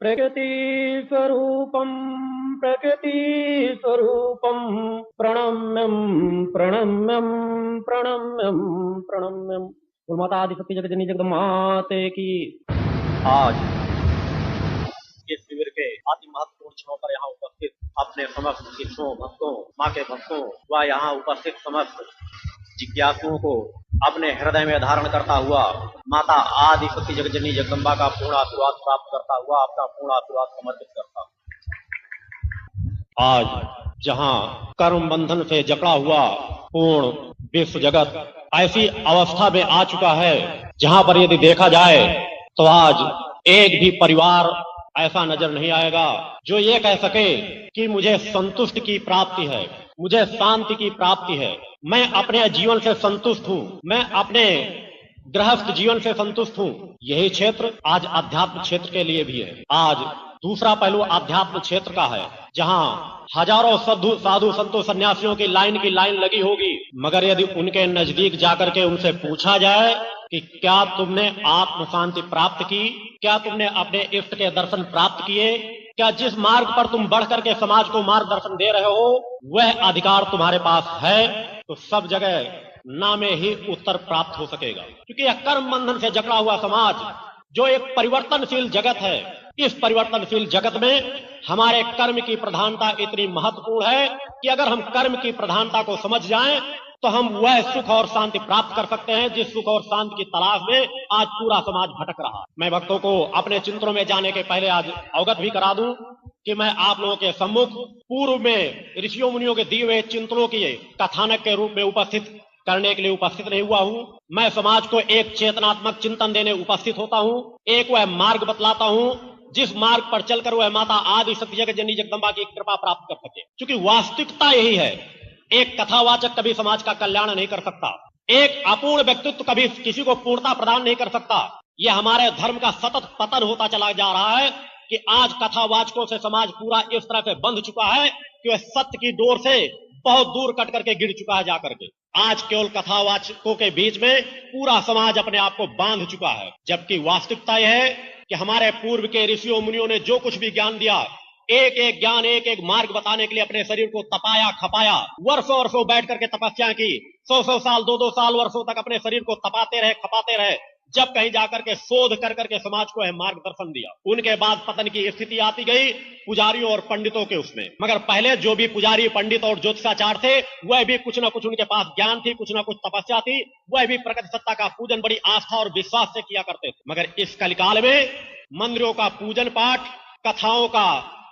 प्रकृति स्वरूपम प्रकृति स्वरूपम प्रणम्यम प्रणम्यम प्रणम्यम प्रणम्यम। बोल माता आदि शक्ति जगत जननी जगदम्बाते की। आज इस शिविर के अति महत्वपूर्ण क्षणों पर यहाँ उपस्थित अपने समस्त शिष्यों भक्तों माँ के भक्तों व यहाँ उपस्थित समस्त जिज्ञासुओं को अपने हृदय में धारण करता हुआ माता आदि शक्ति जगत जननी जगदम्बा का पूर्ण आशीर्वाद प्राप्त करता हुआ अपना पूर्ण आशीर्वाद समर्पित करता हूँ। आज जहाँ कर्म बंधन से जकड़ा हुआ पूर्ण विश्व जगत ऐसी अवस्था में आ चुका है जहाँ पर यदि देखा जाए तो आज एक भी परिवार ऐसा नजर नहीं आएगा जो ये कह सके कि मुझे संतुष्ट की प्राप्ति है, मुझे शांति की प्राप्ति है, मैं अपने जीवन से संतुष्ट हूँ, मैं अपने गृहस्थ जीवन से संतुष्ट हूँ। यही क्षेत्र आज अध्यात्म क्षेत्र के लिए भी है। आज दूसरा पहलू अध्यात्म क्षेत्र का है जहाँ हजारों साधु संतों सन्यासियों की लाइन लगी होगी, मगर यदि उनके नजदीक जाकर के उनसे पूछा जाए कि क्या तुमने आत्म शांति प्राप्त की, क्या तुमने अपने इष्ट के दर्शन प्राप्त किए, क्या जिस मार्ग पर तुम बढ़ करके समाज को मार्गदर्शन दे रहे हो वह अधिकार तुम्हारे पास है, तो सब जगह ना में ही उत्तर प्राप्त हो सकेगा। क्योंकि यह कर्म बंधन से जकड़ा हुआ समाज जो एक परिवर्तनशील जगत है, इस परिवर्तनशील जगत में हमारे कर्म की प्रधानता इतनी महत्वपूर्ण है कि अगर हम कर्म की प्रधानता को समझ जाएं तो हम वह सुख और शांति प्राप्त कर सकते हैं जिस सुख और शांति की तलाश में आज पूरा समाज भटक रहा है। मैं भक्तों को अपने चिंतनों में जाने के पहले आज अवगत भी करा दूं कि मैं आप लोगों के सम्मुख पूर्व में ऋषियों मुनियों के दिए हुए चिंतनों की कथानक के रूप में उपस्थित करने के लिए उपस्थित नहीं हुआ हूं। मैं समाज को एक चेतनात्मक चिंतन देने उपस्थित होता हूं, एक वह मार्ग बतलाता हूं जिस मार्ग पर चलकर वह माता आदि शक्ति जगत जननी जगदम्बा की कृपा प्राप्त कर सके। क्योंकि वास्तविकता यही है, एक कथावाचक कभी समाज का कल्याण नहीं कर सकता, एक अपूर्ण व्यक्तित्व कभी किसी को पूर्णता प्रदान नहीं कर सकता। यह हमारे धर्म का सतत पतन होता चला जा रहा है कि आज कथावाचकों से समाज पूरा इस तरह से बंध चुका है कि वह सत्य की डोर से बहुत दूर कट करके गिर चुका है जाकर के। आज केवल कथावाचकों के बीच में पूरा समाज अपने आप को बांध चुका है, जबकि वास्तविकता यह है कि हमारे पूर्व के ऋषियों मुनियों ने जो कुछ भी ज्ञान दिया, एक एक ज्ञान एक एक मार्ग बताने के लिए अपने शरीर को तपाया खपाया, वर्षों वर्षों बैठ करके तपस्या की, 100 साल 2 साल वर्षों तक अपने शरीर को तपाते रहे खपाते रहे, जब कहीं जाकर के शोध कर करके समाज को यह मार्गदर्शन दिया। उनके बाद पतन की स्थिति आती गई पुजारियों और पंडितों के उसमें। मगर पहले जो भी पुजारी पंडित और ज्योतिषाचार्य थे वह भी कुछ ना कुछ उनके पास ज्ञान थी, कुछ ना कुछ तपस्या थी, वह भी प्रकृति सत्ता का पूजन बड़ी आस्था और विश्वास से किया करते थे। मगर इस कलिकाल में मंदिरों का पूजन पाठ, कथाओं का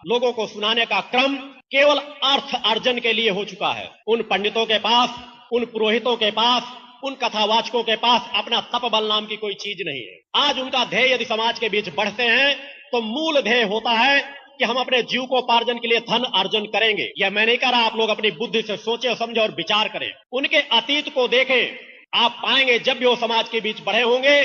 लोगों को सुनाने का क्रम केवल अर्थ अर्जन के लिए हो चुका है। उन पंडितों के पास, उन पुरोहितों के पास, उन कथावाचकों के पास अपना तप बल नाम की कोई चीज नहीं है। आज उनका ध्येय यदि समाज के बीच बढ़ते हैं तो मूल ध्येय होता है कि हम अपने जीव को उपार्जन के लिए धन अर्जन करेंगे। यह मैं नहीं कह रहा, आप लोग अपनी बुद्धि से सोचे समझे और विचार करें। उनके अतीत को देखें, आप पाएंगे जब भी वो समाज के बीच बढ़े होंगे,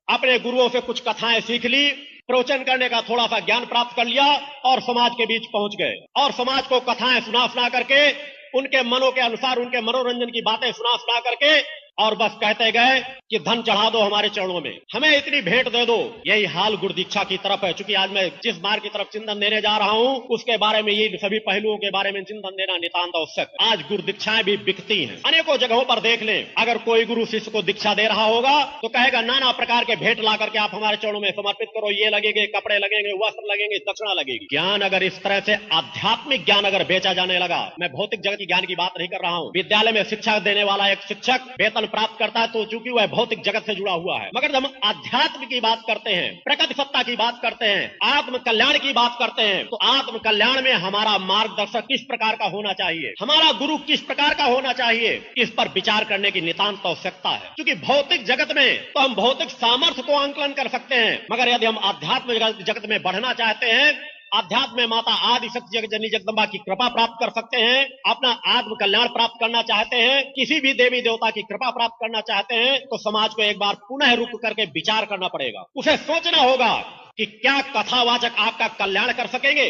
अपने गुरुओं से कुछ कथाएं सीख ली, प्रवचन करने का थोड़ा सा ज्ञान प्राप्त कर लिया और समाज के बीच पहुंच गए और समाज को कथाएं सुना करके उनके मनों के अनुसार उनके मनोरंजन की बातें सुना करके और बस कहते गए कि धन चढ़ा दो हमारे चरणों में, हमें इतनी भेंट दे दो। यही हाल गुरु दीक्षा की तरफ है। चूंकि आज मैं जिस मार्ग की तरफ चिंतन देने जा रहा हूं उसके बारे में, ये सभी पहलुओं के बारे में चिंतन देना नितांत आवश्यक। आज गुरु दीक्षाएं भी बिकती हैं, अनेकों जगहों पर देख लें। अगर कोई गुरु शिष्य को दीक्षा दे रहा होगा तो कहेगा नाना प्रकार के भेंट ला करके आप हमारे चरणों में समर्पित करो, ये लगेंगे, कपड़े लगेंगे, वस्त्र लगेंगे, दक्षिणा लगेगी। ज्ञान अगर इस तरह से आध्यात्मिक ज्ञान अगर बेचा जाने लगा, मैं भौतिक जगत की ज्ञान की बात नहीं कर रहा हूं। विद्यालय में शिक्षा देने वाला एक शिक्षक वेतन प्राप्त करता है तो चूंकि वह भौतिक जगत से जुड़ा हुआ है। मगर जब हम अध्यात्म की बात करते हैं, प्रकृति सत्ता की बात करते हैं, आत्म कल्याण की बात करते हैं, तो आत्म कल्याण में हमारा मार्गदर्शक किस प्रकार का होना चाहिए, हमारा गुरु किस प्रकार का होना चाहिए, इस पर विचार करने की नितांत आवश्यकता है। क्योंकि भौतिक जगत में तो हम भौतिक सामर्थ्य को आंकलन कर सकते हैं, मगर यदि हम आध्यात्म जगत में बढ़ना चाहते हैं, अध्यात्म में माता आदि शक्ति जगत जननी जगदम्बा की कृपा प्राप्त कर सकते हैं, अपना आत्म कल्याण प्राप्त करना चाहते हैं, किसी भी देवी देवता की कृपा प्राप्त करना चाहते हैं, तो समाज को एक बार पुनः रुक करके विचार करना पड़ेगा। उसे सोचना होगा कि क्या कथावाचक आपका कल्याण कर सकेंगे,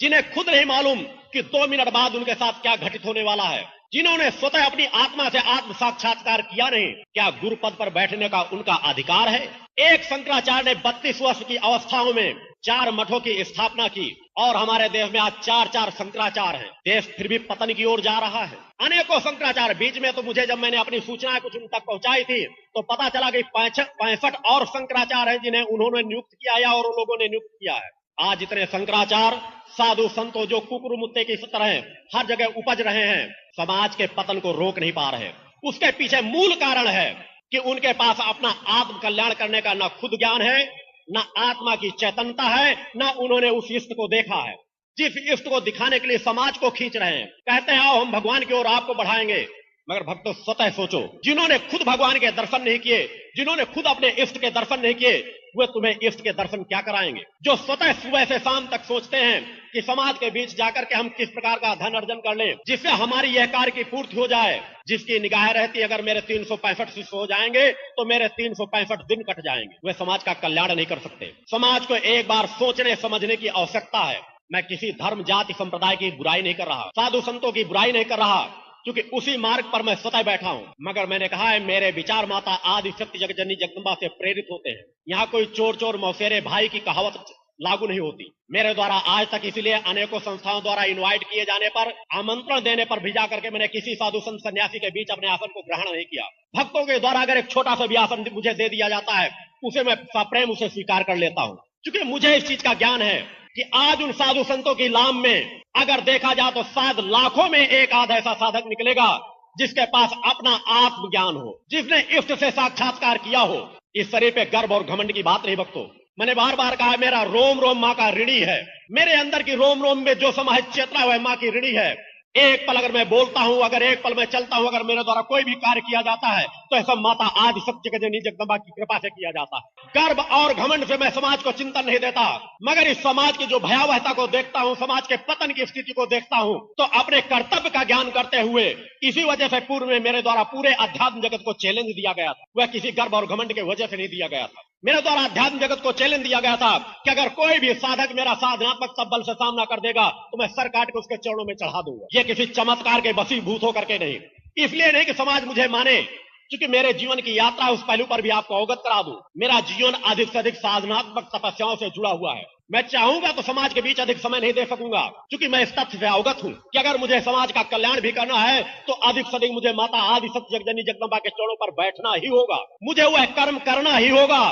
जिन्हें खुद नहीं मालूम कि 2 मिनट बाद उनके साथ क्या घटित होने वाला है, जिन्होंने स्वतः अपनी आत्मा से आत्म साक्षात्कार किया नहीं, क्या गुरु पद पर बैठने का उनका अधिकार है? एक शंकराचार्य ने 32 वर्ष की अवस्थाओं में 4 मठों की स्थापना की और हमारे देश में आज 4 शंकराचार्य हैं। देश फिर भी पतन की ओर जा रहा है। अनेकों शंकराचार्य, बीच में तो मुझे जब मैंने अपनी सूचनाएं कुछ उन तक पहुंचाई थी तो पता चला कि 65 और शंकराचार्य हैं जिन्हें उन्होंने नियुक्त किया या और लोगों ने नियुक्त किया है। आज इतने शंकराचार्य, साधु संतों जो कुकुर मुत्ते की तरह हर जगह उपज रहे हैं, समाज के पतन को रोक नहीं पा रहे। उसके पीछे मूल कारण है कि उनके पास अपना आत्म कल्याण करने का न खुद ज्ञान है, न आत्मा की चैतन्यता है, न उन्होंने उस इष्ट को देखा है जिस इष्ट को दिखाने के लिए समाज को खींच रहे हैं। कहते हैं आओ हम भगवान की ओर आपको बढ़ाएंगे, मगर भक्तों स्वतः सोचो, जिन्होंने खुद भगवान के दर्शन नहीं किए, जिन्होंने खुद अपने इष्ट के दर्शन नहीं किए, वे तुम्हें इष्ट के दर्शन क्या कराएंगे? जो स्वतः सुबह से शाम तक सोचते हैं कि समाज के बीच जाकर के हम किस प्रकार का धन अर्जन कर लें जिससे हमारी यह कार्य की पूर्ति हो जाए, जिसकी निगाह रहती है अगर मेरे 365 शिष्य हो जाएंगे तो मेरे 365 दिन कट जाएंगे, वे समाज का कल्याण नहीं कर सकते। समाज को एक बार सोचने समझने की आवश्यकता है। मैं किसी धर्म जाति संप्रदाय की बुराई नहीं कर रहा, साधु संतों की बुराई नहीं कर रहा, क्योंकि उसी मार्ग पर मैं स्वतः बैठा हूं। मगर मैंने कहा है मेरे विचार माता आदि शक्ति जगज्जननी जगदम्बा से प्रेरित होते हैं। यहाँ कोई चोर चोर मौसेरे भाई की कहावत लागू नहीं होती। मेरे द्वारा आज तक इसीलिए अनेकों संस्थाओं द्वारा इनवाइट किए जाने पर, आमंत्रण देने पर भी जाकर के मैंने किसी साधु संत सन्यासी के बीच अपने आसन को ग्रहण नहीं किया। भक्तों के द्वारा अगर एक छोटा सा भी आसन मुझे दे दिया जाता है उसे मैं सप्रेम उसे स्वीकार कर लेता हूं, क्योंकि मुझे इस चीज का ज्ञान है कि आज उन साधु संतों की लाम में अगर देखा जाए तो शायद लाखों में एक आध ऐसा साधक निकलेगा जिसके पास अपना आत्मज्ञान हो, जिसने इष्ट से साक्षात्कार किया हो। इस शरीर पे गर्व और घमंड की बात नहीं भक्तों। मैंने बार बार कहा मेरा रोम रोम माँ का ऋणी है। मेरे अंदर की रोम रोम में जो समाहित चेतना वह माँ की ऋणी है। एक पल अगर मैं बोलता हूं, अगर एक पल मैं चलता हूं, अगर मेरे द्वारा कोई भी कार्य किया जाता है तो ऐसा माता आदि शक्ति जगज्जननी जगदम्बा की कृपा से किया जाता है। गर्व और घमंड से मैं समाज को चिंतन नहीं देता, मगर इस समाज की जो भयावहता को देखता हूं, समाज के पतन की स्थिति को देखता हूं, तो अपने कर्तव्य का ज्ञान करते हुए इसी वजह से पूर्व में मेरे द्वारा पूरे अध्यात्म जगत को चैलेंज दिया गया था। वह किसी गर्व और घमंड की वजह से नहीं दिया गया था। मेरे द्वारा अध्यात्म जगत को चैलेंज दिया गया था कि अगर कोई भी साधक मेरा साधनात्मक सबल से सामना कर देगा तो मैं सर काट के उसके चरणों में चढ़ा दूंगा। ये किसी चमत्कार के वशीभूत होकर के नहीं, इसलिए नहीं कि समाज मुझे माने, क्योंकि मेरे जीवन की यात्रा उस पहलू पर भी आपको अवगत करा दूं। मेरा जीवन अधिक से अधिक साधनात्मक तपस्याओं से जुड़ा हुआ है। मैं चाहूंगा तो समाज के बीच अधिक समय नहीं दे सकूंगा, क्योंकि मैं इस तथ्य से अवगत हूं कि अगर मुझे समाज का कल्याण भी करना है तो अधिक से अधिक मुझे माता आदि शक्ति जगज्जननी जगदम्बा के चरणों पर बैठना ही होगा। मुझे वह कर्म करना ही होगा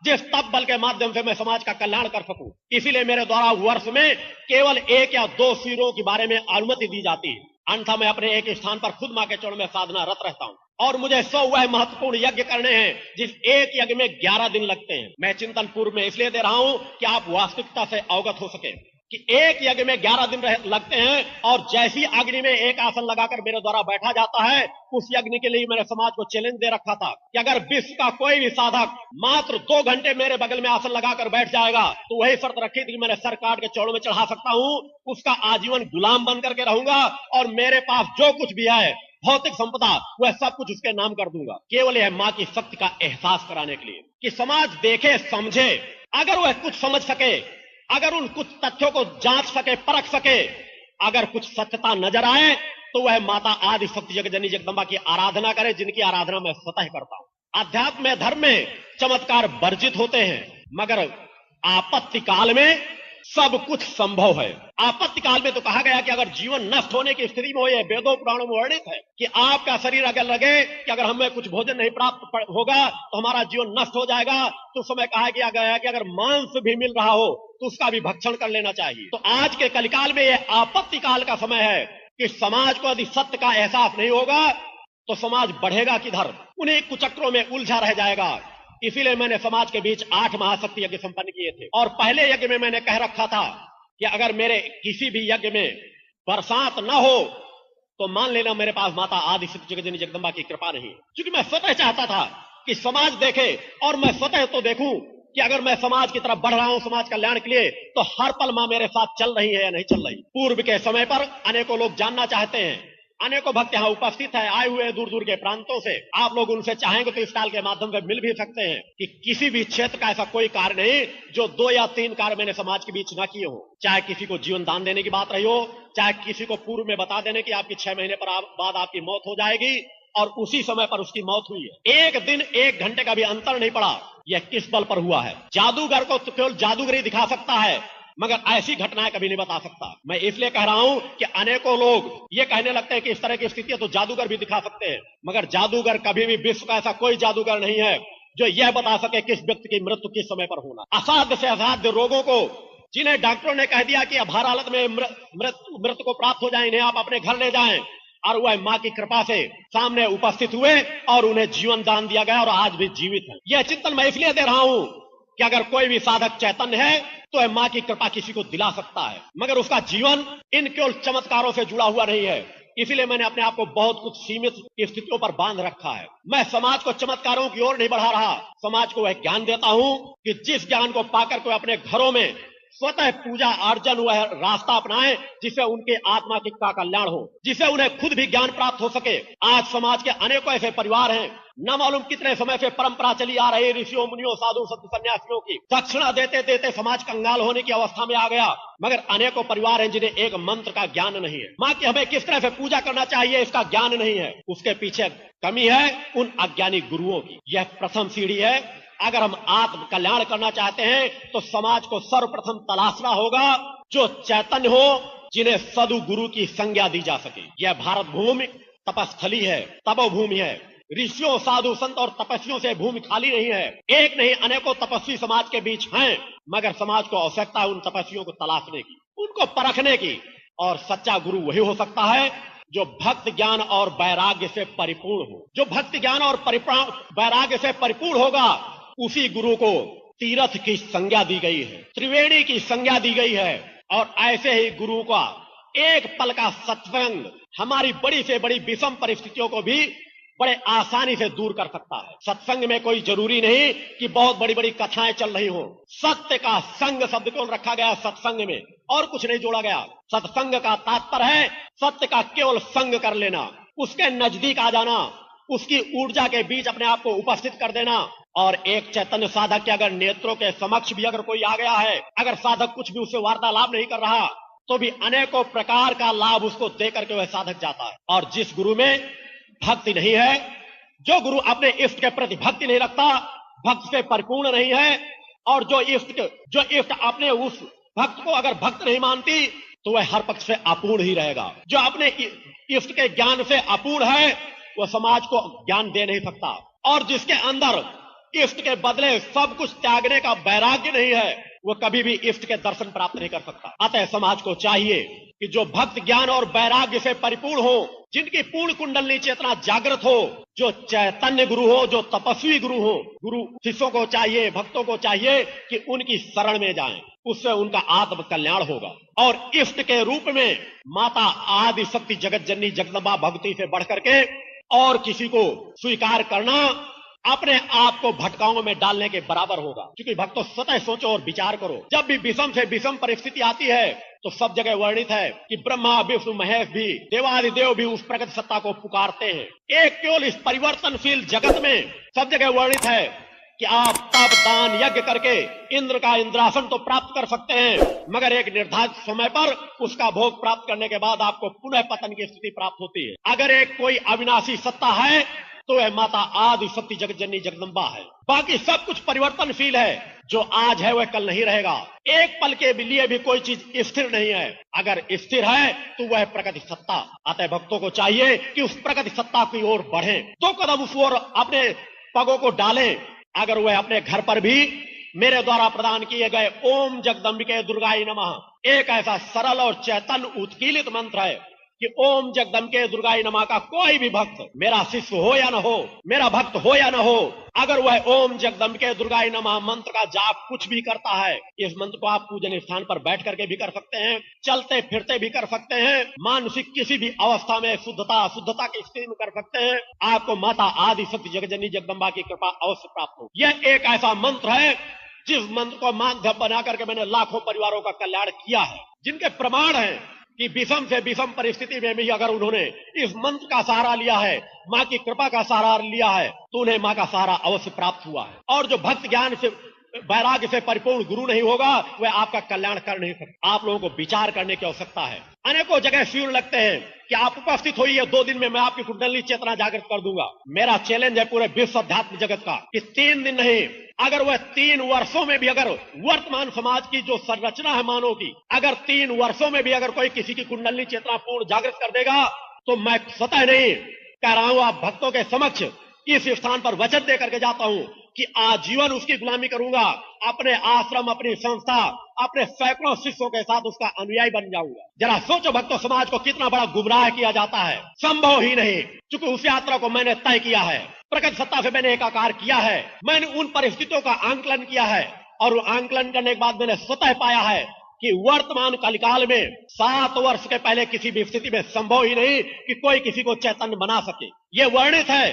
जिस तप बल के माध्यम से मैं समाज का कल्याण कर सकूं। इसीलिए मेरे द्वारा वर्ष में केवल 1 या 2 शिविरों के बारे में अनुमति दी जाती है, अन्यथा मैं अपने एक स्थान पर खुद मां के चरण में साधना रत रहता हूं। और मुझे 100 वह महत्वपूर्ण यज्ञ करने हैं जिस एक यज्ञ में 11 दिन लगते हैं। मैं चिंतन पूर्व में इसलिए दे रहा हूं कि आप वास्तविकता से अवगत हो सके कि एक यज्ञ में 11 दिन लगते हैं, और जैसी अग्नि में एक आसन लगाकर मेरे द्वारा बैठा जाता है, उस यज्ञ के लिए मैंने समाज को चैलेंज दे रखा था कि अगर विश्व का कोई भी साधक मात्र 2 घंटे मेरे बगल में आसन लगाकर बैठ जाएगा तो वही शर्त रखी थी कि मैंने सर काट के चौड़ों में चढ़ा सकता हूं, उसका आजीवन गुलाम बन करके रहूंगा और मेरे पास जो कुछ भी है भौतिक संपदा वह सब कुछ उसके नाम कर दूंगा, केवल यह मां की शक्ति का एहसास कराने के लिए कि समाज देखे समझे। अगर वह कुछ समझ सके, अगर उन कुछ तथ्यों को जांच सके, परख सके, अगर कुछ सत्यता नजर आए तो वह माता आदि शक्ति जगज्जननी जगदम्बा की आराधना करे, जिनकी आराधना मैं स्वतः करता हूं। अध्यात्म में धर्म में चमत्कार वर्जित होते हैं, मगर आपत्ति काल में सब कुछ संभव है। आपत्ति काल में तो कहा गया कि अगर जीवन नष्ट होने की स्थिति में हो, यह वेदों पुराणों में वर्णित है कि आपका शरीर अगर लगे कि अगर हमें कुछ भोजन नहीं प्राप्त होगा तो हमारा जीवन नष्ट हो जाएगा, तो समय कहा गया है कि अगर मांस भी मिल रहा हो तो उसका भी भक्षण कर लेना चाहिए। तो आज के कलिकाल में यह आपत्ति काल का समय है कि समाज को यदि सत्य का एहसास नहीं होगा तो समाज बढ़ेगा किधर, उन्हीं कुचक्रों में उलझा रह जाएगा। इसीलिए मैंने समाज के बीच 8 महाशक्ति यज्ञ संपन्न किए थे, और पहले यज्ञ में मैंने कह रखा था कि अगर मेरे किसी भी यज्ञ में बरसात न हो तो मान लेना मेरे पास माता आदि शक्ति जगज्जननी जगदम्बा की कृपा नहीं, क्योंकि मैं स्वतः चाहता था कि समाज देखे और मैं स्वतः तो देखूं कि अगर मैं समाज की तरफ बढ़ रहा हूं समाज कल्याण के लिए तो हर पल मां मेरे साथ चल रही है या नहीं चल रही। पूर्व के समय पर अनेकों लोग जानना चाहते हैं अनेकों भक्त यहाँ उपस्थित है, आए हुए हैं दूर दूर के प्रांतों से। आप लोग उनसे चाहेंगे तो इस काल के माध्यम से मिल भी सकते हैं कि किसी भी क्षेत्र का ऐसा कोई कार्य नहीं जो 2 या 3 कार्य मैंने समाज के बीच न किए हो। चाहे किसी को जीवन दान देने की बात रही हो, चाहे किसी को पूर्व में बता देने की आपकी 6 महीने बाद आपकी मौत हो जाएगी और उसी समय पर उसकी मौत हुई है। एक दिन 1 घंटे का भी अंतर नहीं पड़ा। यह किस बल पर हुआ है? जादूगर को तो केवल जादूगरी दिखा सकता है, मगर ऐसी घटनाएं कभी नहीं बता सकता। मैं इसलिए कह रहा हूं कि अनेकों लोग ये कहने लगते हैं कि इस तरह की स्थिति है तो जादूगर भी दिखा सकते हैं, मगर जादूगर कभी भी विश्व का ऐसा कोई जादूगर नहीं है जो यह बता सके किस व्यक्ति की मृत्यु किस समय पर होना। असाध्य से असाध्य रोगों को जिन्हें डॉक्टरों ने कह दिया कि अब हर हालत में मृत्यु को प्राप्त हो जाए, इन्हें आप अपने घर ले जाएं, और वह मां की कृपा से सामने उपस्थित हुए और उन्हें जीवन दान दिया गया और आज भी जीवित है। यह चिंतन मैं इसलिए दे रहा हूं कि अगर कोई भी साधक चैतन्य है तो वह मां की कृपा किसी को दिला सकता है, मगर उसका जीवन इन केवल चमत्कारों से जुड़ा हुआ नहीं है। इसीलिए मैंने अपने आप को बहुत कुछ सीमित स्थितियों पर बांध रखा है। मैं समाज को चमत्कारों की ओर नहीं बढ़ा रहा, समाज को वह ज्ञान देता हूं कि जिस ज्ञान को पाकर के अपने घरों में स्वतः पूजा अर्जन वह रास्ता अपनाए जिससे उनके आत्मा का कल्याण हो, जिससे उन्हें खुद भी ज्ञान प्राप्त हो सके। आज समाज के अनेकों ऐसे परिवार हैं, न मालूम कितने समय से परंपरा चली आ रही ऋषियों मुनियों साधु संत सन्यासियों की दक्षिणा देते देते समाज कंगाल होने की अवस्था में आ गया, मगर अनेकों परिवार हैं जिन्हें एक मंत्र का ज्ञान नहीं है। मां की हमें किस तरह से पूजा करना चाहिए इसका ज्ञान नहीं है। उसके पीछे कमी है उन अज्ञानी गुरुओं की। यह प्रथम सीढ़ी है। अगर हम आत्म कल्याण करना चाहते हैं तो समाज को सर्वप्रथम तलाशना होगा जो चैतन्य हो, जिन्हें सदु गुरु की संज्ञा दी जा सके। यह भारत भूमि तपस्थली है, तपोभूमि है। ऋषियों साधु संत और तपस्वियों से भूमि खाली नहीं है। एक नहीं अनेकों तपस्वी समाज के बीच हैं, मगर समाज को आवश्यकता है उन तपस्वियों को तलाशने की, उनको परखने की। और सच्चा गुरु वही हो सकता है जो भक्त ज्ञान और वैराग्य से परिपूर्ण हो। जो भक्त ज्ञान और वैराग्य से परिपूर्ण होगा उसी गुरु को तीर्थ की संज्ञा दी गई है, त्रिवेणी की संज्ञा दी गई है। और ऐसे ही गुरु का एक पल का सत्संग हमारी बड़ी से बड़ी विषम परिस्थितियों को भी बड़े आसानी से दूर कर सकता है। सत्संग में कोई जरूरी नहीं कि बहुत बड़ी बड़ी कथाएं चल रही हो। सत्य का संग शब्द को रखा गया सत्संग में, और कुछ नहीं जोड़ा गया। सत्संग का तात्पर्य है सत्य का केवल संग कर लेना, उसके नजदीक आ जाना, उसकी ऊर्जा के बीच अपने आप को उपस्थित कर देना। और एक चैतन्य साधक के अगर नेत्रों के समक्ष भी अगर कोई आ गया है, अगर साधक कुछ भी उससे वार्तालाप नहीं कर रहा, तो भी अनेकों प्रकार का लाभ उसको देकर के वह साधक जाता है। और जिस गुरु में भक्ति नहीं है, जो गुरु अपने इष्ट के प्रति भक्ति नहीं रखता, भक्त से परिपूर्ण नहीं है, और जो इष्ट अपने उस भक्त को अगर भक्त नहीं मानती तो वह हर पक्ष से अपूर्ण ही रहेगा। जो अपने इष्ट के ज्ञान से अपूर्ण है वह समाज को ज्ञान दे नहीं सकता। और जिसके अंदर इष्ट के बदले सब कुछ त्यागने का वैराग्य नहीं है, वो कभी भी इष्ट के दर्शन प्राप्त नहीं कर सकता। अतः समाज को चाहिए कि जो भक्त ज्ञान और वैराग्य से परिपूर्ण हो, जिनकी पूर्ण कुंडली चेतना जागृत हो, जो चैतन्य गुरु हो, जो तपस्वी गुरु हो, गुरु शिष्यों को चाहिए, भक्तों को चाहिए कि उनकी शरण में जाएं, उससे उनका आत्म कल्याण होगा। और इष्ट के रूप में माता आदि शक्ति जगत जननी जगदम्बा भक्ति से बढ़ करके और किसी को स्वीकार करना अपने आप को भटकाओं में डालने के बराबर होगा। क्योंकि भक्तों स्वतः सोचो और विचार करो, जब भी विषम से विषम परिस्थिति आती है तो सब जगह वर्णित है कि ब्रह्मा विष्णु महेश भी, देवादिदेव भी उस प्रगति सत्ता को पुकारते हैं। एक केवल इस परिवर्तनशील जगत में सब जगह वर्णित है कि आप तप दान यज्ञ करके इंद्र का इंद्रासन तो प्राप्त कर सकते हैं, मगर एक निर्धारित समय पर उसका भोग प्राप्त करने के बाद आपको पुनः पतन की स्थिति प्राप्त होती है। अगर एक कोई अविनाशी सत्ता है तो वह माता आदि शक्ति जगत जननी जगदम्बा है। बाकी सब कुछ परिवर्तनशील है, जो आज है वह कल नहीं रहेगा। एक पल के लिए भी कोई चीज स्थिर नहीं है। अगर स्थिर है तो वह प्रगति सत्ता। अतः भक्तों को चाहिए कि उस प्रगति सत्ता की ओर बढ़े, 2 कदम उस ओर अपने पगों को डालें। अगर वह अपने घर पर भी मेरे द्वारा प्रदान किए गए ओम जगदम्बिके दुर्गाई नमः एक ऐसा सरल और चैतन्य उत्कीलित मंत्र है कि ओम जगदम्बिके दुर्गाई नमः का कोई भी भक्त, मेरा शिष्य हो या न हो, मेरा भक्त हो या न हो, अगर वह ओम जगदम्बिके दुर्गाई नमः मंत्र का जाप कुछ भी करता है, इस मंत्र को आप पूजन स्थान पर बैठ करके भी कर सकते हैं, चलते फिरते भी कर सकते हैं, मानसिक किसी भी अवस्था में शुद्धता की स्थिति में कर सकते हैं, आपको माता आदि शक्ति जगतजननी जगदम्बा की कृपा अवश्य प्राप्त हो। यह एक ऐसा मंत्र है जिस मंत्र को माध्यम बना करके मैंने लाखों परिवारों का कल्याण किया है, जिनके प्रमाण हैं कि विषम से विषम परिस्थिति में भी अगर उन्होंने इस मंत्र का सहारा लिया है, माँ की कृपा का सहारा लिया है, तो उन्हें माँ का सहारा अवश्य प्राप्त हुआ है। और जो भक्त ज्ञान से वैराग्य से परिपूर्ण गुरु नहीं होगा, वह आपका कल्याण कर नहीं सकता। आप लोगों को विचार करने की आवश्यकता है। अनेकों जगह शिविर लगते हैं कि आप उपस्थित होइए, 2 दिन में मैं आपकी कुंडली चेतना जागृत कर दूंगा। मेरा चैलेंज है पूरे विश्व अध्यात्म जगत का कि 3 दिन नहीं, अगर वह 3 वर्षों में भी अगर वर्तमान समाज की जो संरचना है मानव की, अगर 3 वर्षों में भी अगर कोई किसी की कुंडली चेतना पूर्ण जागृत कर देगा, तो मैं स्वतः नहीं कह रहा हूं, आप भक्तों के समक्ष इस स्थान पर वचन दे करके जाता हूं कि आजीवन उसकी गुलामी करूंगा। अपने आश्रम, अपनी संस्था, अपने सैकड़ों शिष्यों के साथ उसका अनुयायी बन जाऊंगा। जरा सोचो भक्तों, समाज को कितना बड़ा गुमराह किया जाता है। संभव ही नहीं, क्योंकि उस यात्रा को मैंने तय किया है, प्रकट सत्ता से मैंने एकाकार किया है। मैंने उन परिस्थितियों का आंकलन किया है और आंकलन करने के बाद मैंने स्वतः पाया है कि वर्तमान कलिकाल में 7 वर्ष के पहले किसी भी स्थिति में संभव ही नहीं कि कोई किसी को चैतन्य बना सके। ये वर्णित है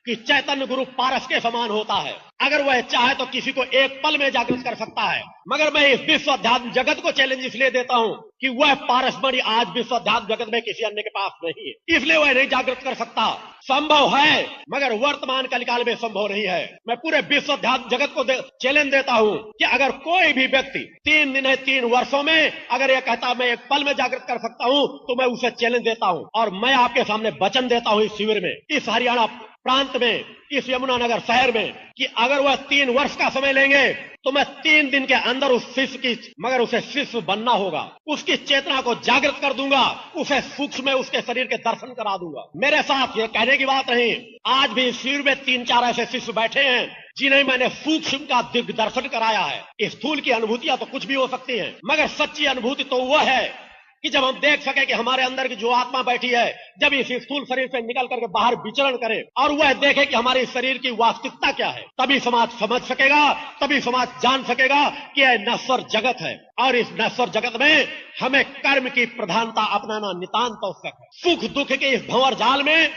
कि चैतन्य गुरु पारस के समान होता है। अगर वह चाहे तो किसी को एक पल में जागृत कर सकता है। मगर मैं इस विश्व अध्यात्म जगत को चैलेंज इसलिए देता हूं कि वह पारसमणि आज विश्व अध्यात्म जगत में किसी अन्य के पास नहीं है, इसलिए वह नहीं जागृत कर सकता। संभव है मगर वर्तमान कलिकाल में संभव नहीं है। मैं पूरे विश्व अध्यात्म जगत को चैलेंज देता हूं कि अगर कोई भी व्यक्ति 3 दिन है, 3 वर्षों में अगर यह कहता मैं एक पल में जागृत कर सकता हूं, तो मैं उसे चैलेंज देता हूं। और मैं आपके सामने वचन देता हूं इस शिविर में, इस हरियाणा प्रांत में, इस यमुनानगर शहर में, कि अगर वह 3 वर्ष का समय लेंगे तो मैं 3 दिन के अंदर उस शिष्य की, मगर उसे शिष्य बनना होगा, उसकी चेतना को जागृत कर दूंगा, उसे सूक्ष्म में उसके शरीर के दर्शन करा दूंगा। मेरे साथ ये कहने की बात नहीं, आज भी शिविर में 3-4 ऐसे शिष्य बैठे हैं जिन्हें मैंने सूक्ष्म का दिग्दर्शन कराया है। स्थूल की अनुभूतियां तो कुछ भी हो सकती है, मगर सच्ची अनुभूति तो वह है कि जब हम देख सके कि हमारे अंदर की जो आत्मा बैठी है, जब इस स्थूल शरीर से निकल करके बाहर विचरण करे और वह देखे कि हमारे शरीर की वास्तविकता क्या है, तभी समाज समझ सकेगा, तभी समाज जान सकेगा कि यह नश्वर जगत है। और इस नश्वर जगत में हमें कर्म की प्रधानता अपनाना नितांत आवश्यक है। सुख दुख के इस भंवर जाल में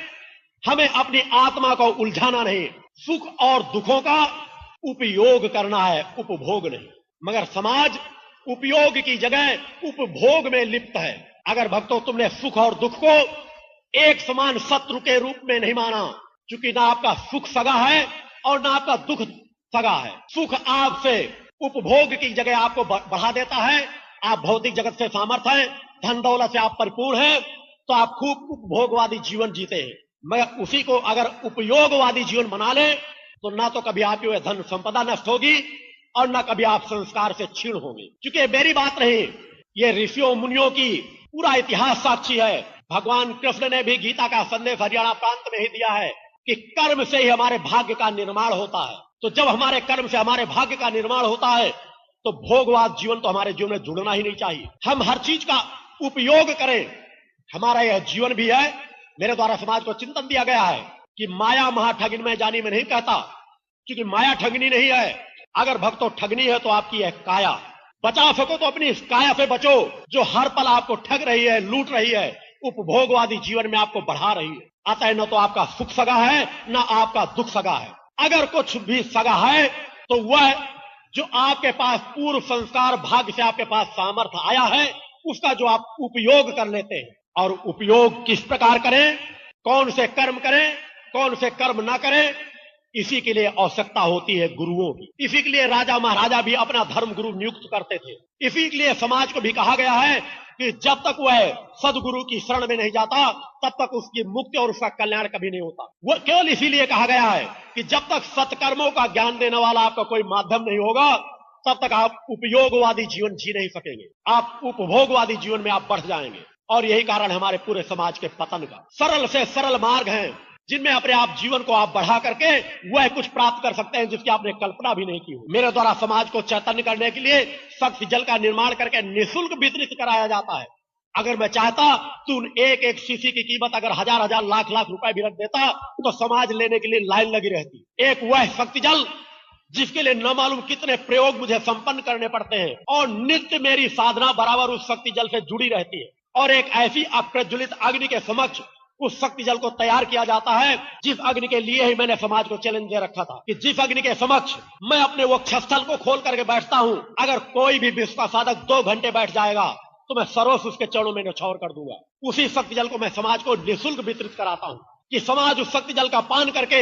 हमें अपनी आत्मा को उलझाना नहीं, सुख और दुखों का उपयोग करना है, उपभोग नहीं। मगर समाज उपयोग की जगह उपभोग में लिप्त है। अगर भक्तों तुमने सुख और दुख को एक समान शत्रु के रूप में नहीं माना, क्योंकि ना आपका सुख सगा है और ना आपका दुख सगा है। सुख आपसे उपभोग की जगह आपको बढ़ा देता है। आप भौतिक जगत से सामर्थ्य हैं, धन दौलत से आप परिपूर्ण हैं, तो आप खूब उपभोगवादी जीवन जीते हैं। मगर उसी को अगर उपयोगवादी जीवन बना ले तो ना तो कभी आपकी वह धन संपदा नष्ट होगी और न कभी आप संस्कार से क्षीण होंगे। क्योंकि मेरी बात नहीं, ये ऋषियों मुनियों की पूरा इतिहास साक्षी है। भगवान कृष्ण ने भी गीता का संदेश हरियाणा प्रांत में ही दिया है कि कर्म से ही हमारे भाग्य का निर्माण होता है। तो जब हमारे कर्म से हमारे भाग्य का निर्माण होता है तो भोगवाद जीवन तो हमारे जीवन में जुड़ना ही नहीं चाहिए। हम हर चीज का उपयोग करें। हमारा यह जीवन भी है। मेरे द्वारा समाज को चिंतन दिया गया है कि माया महाठगिन में जानी में नहीं कहता, क्योंकि माया ठगनी नहीं है। अगर भक्तों ठगनी है तो आपकी है काया। बचा सको तो अपनी इस काया से बचो जो हर पल आपको ठग रही है, लूट रही है, उपभोगवादी जीवन में आपको बढ़ा रही है। अतः न तो आपका सुख सगा है न आपका दुख सगा है। अगर कुछ भी सगा है तो वह जो आपके पास पूर्व संस्कार भाग्य से आपके पास सामर्थ्य आया है, उसका जो आप उपयोग कर लेते हैं। और उपयोग किस प्रकार करें, कौन से कर्म करें, कौन से कर्म ना करें, इसी के लिए आवश्यकता होती है गुरुओं की। इसी के लिए राजा महाराजा भी अपना धर्म गुरु नियुक्त करते थे। इसी के लिए समाज को भी कहा गया है कि जब तक वह सदगुरु की शरण में नहीं जाता तब तक उसकी मुक्ति और उसका कल्याण कभी नहीं होता। वो केवल इसीलिए कहा गया है कि जब तक सत्कर्मों का ज्ञान देने वाला आपका कोई माध्यम नहीं होगा तब तक आप उपयोगवादी जीवन जी नहीं सकेंगे। आप उपभोगवादी जीवन में आप बढ़ जाएंगे। और यही कारण है हमारे पूरे समाज के पतन का। सरल से सरल मार्ग हैं जिनमें अपने आप जीवन को आप बढ़ा करके वह कुछ प्राप्त कर सकते हैं जिसकी आपने कल्पना भी नहीं की हो। मेरे द्वारा समाज को चैतन्य करने के लिए सख्त जल का निर्माण करके निःशुल्क वितरित कराया जाता है। अगर मैं चाहता तो एक एक शीशी की कीमत अगर 1000-1000 लाख रुपए भी रख देता तो समाज लेने के लिए लाइन लगी रहती। एक वह शक्ति जल जिसके लिए न मालूम कितने प्रयोग मुझे संपन्न करने पड़ते हैं और नित्य मेरी साधना बराबर उस शक्ति जल से जुड़ी रहती है। और एक ऐसी अप्रज्वलित अग्नि के समक्ष उस शक्ति जल को तैयार किया जाता है जिस अग्नि के लिए ही मैंने समाज को चैलेंज दे रखा था कि जिस अग्नि के समक्ष मैं अपने वो वक्षस्थल को खोल करके बैठता हूं, अगर कोई भी विश्व का साधक 2 घंटे बैठ जाएगा तो मैं सर्वस्व उसके चरणों में न्यौछावर कर दूंगा। उसी शक्ति जल को मैं समाज को निःशुल्क वितरित कराता हूं कि समाज उस शक्ति जल का पान करके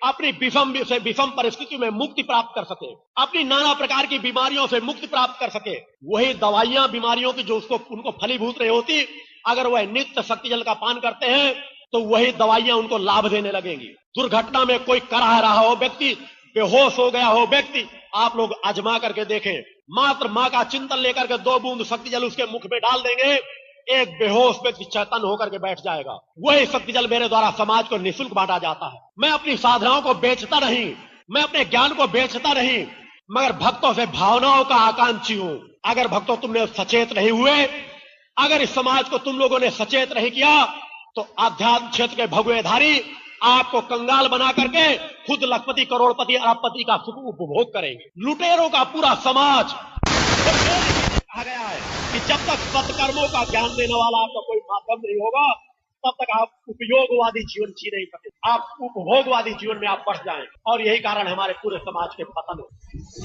अपनी विषम परिस्थितियों में मुक्ति प्राप्त कर सके, अपनी नाना प्रकार की बीमारियों से मुक्ति प्राप्त कर सके। वही दवाइयां बीमारियों की जो उनको फलीभूत रही होती, अगर वह नित्य शक्ति जल का पान करते हैं तो वही दवाइयां उनको लाभ देने लगेंगी। दुर्घटना में कोई कराह रहा हो व्यक्ति, बेहोश हो गया हो व्यक्ति, आप लोग आजमा करके देखें। मात्र मां का चिंतन लेकर के 2 बूंद शक्ति जल उसके मुख में डाल देंगे, एक बेहोश व्यक्ति चैतन्य होकर के बैठ जाएगा। वही शक्ति जल मेरे द्वारा समाज को निःशुल्क बांटा जाता है। मैं अपनी साधनाओं को बेचता नहीं, मैं अपने ज्ञान को बेचता नहीं, मगर भक्तों से भावनाओं का आकांक्षी हूं। अगर भक्तों तुमने सचेत नहीं हुए, अगर इस समाज को तुम लोगों ने सचेत नहीं किया, तो आध्यात्म क्षेत्र के भगवेधारी आपको कंगाल बना करके खुद लखपति, करोड़पति, अरबपति का सुख उपभोग करेंगे। लुटेरों का पूरा समाज कहा गया है कि जब तक सत्कर्मों का ज्ञान देने वाला आपका कोई माध्यम नहीं होगा, तब तक आप उपयोगवादी जीवन जी नहीं सकते। आप उपभोगवादी जीवन में आप बढ़ जाएं, और यही कारण है हमारे पूरे समाज के पतन है।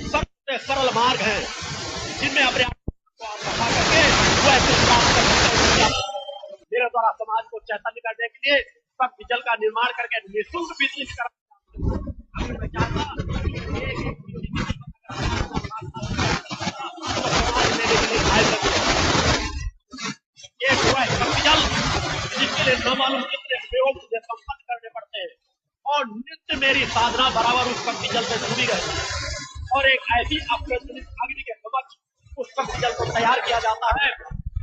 सबसे सरल मार्ग है जिनमें अपने आप को आप रखा करके वह प्राप्त कर सकते हैं। मेरे द्वारा समाज को चैतन्य करने के लिए शक्ति जल का निर्माण करके निःशुल्क वितरित कर एक हुआ है शक्ति जल, जिसके लिए न मालूम कितने प्रयोग मुझे संपन्न करने पड़ते हैं, और नित्य मेरी साधना बराबर उस शक्ति जल से जुड़ी रहती है। और एक ऐसी अप्रचलित अग्नि के समक्ष उस शक्ति जल को तैयार किया जाता है,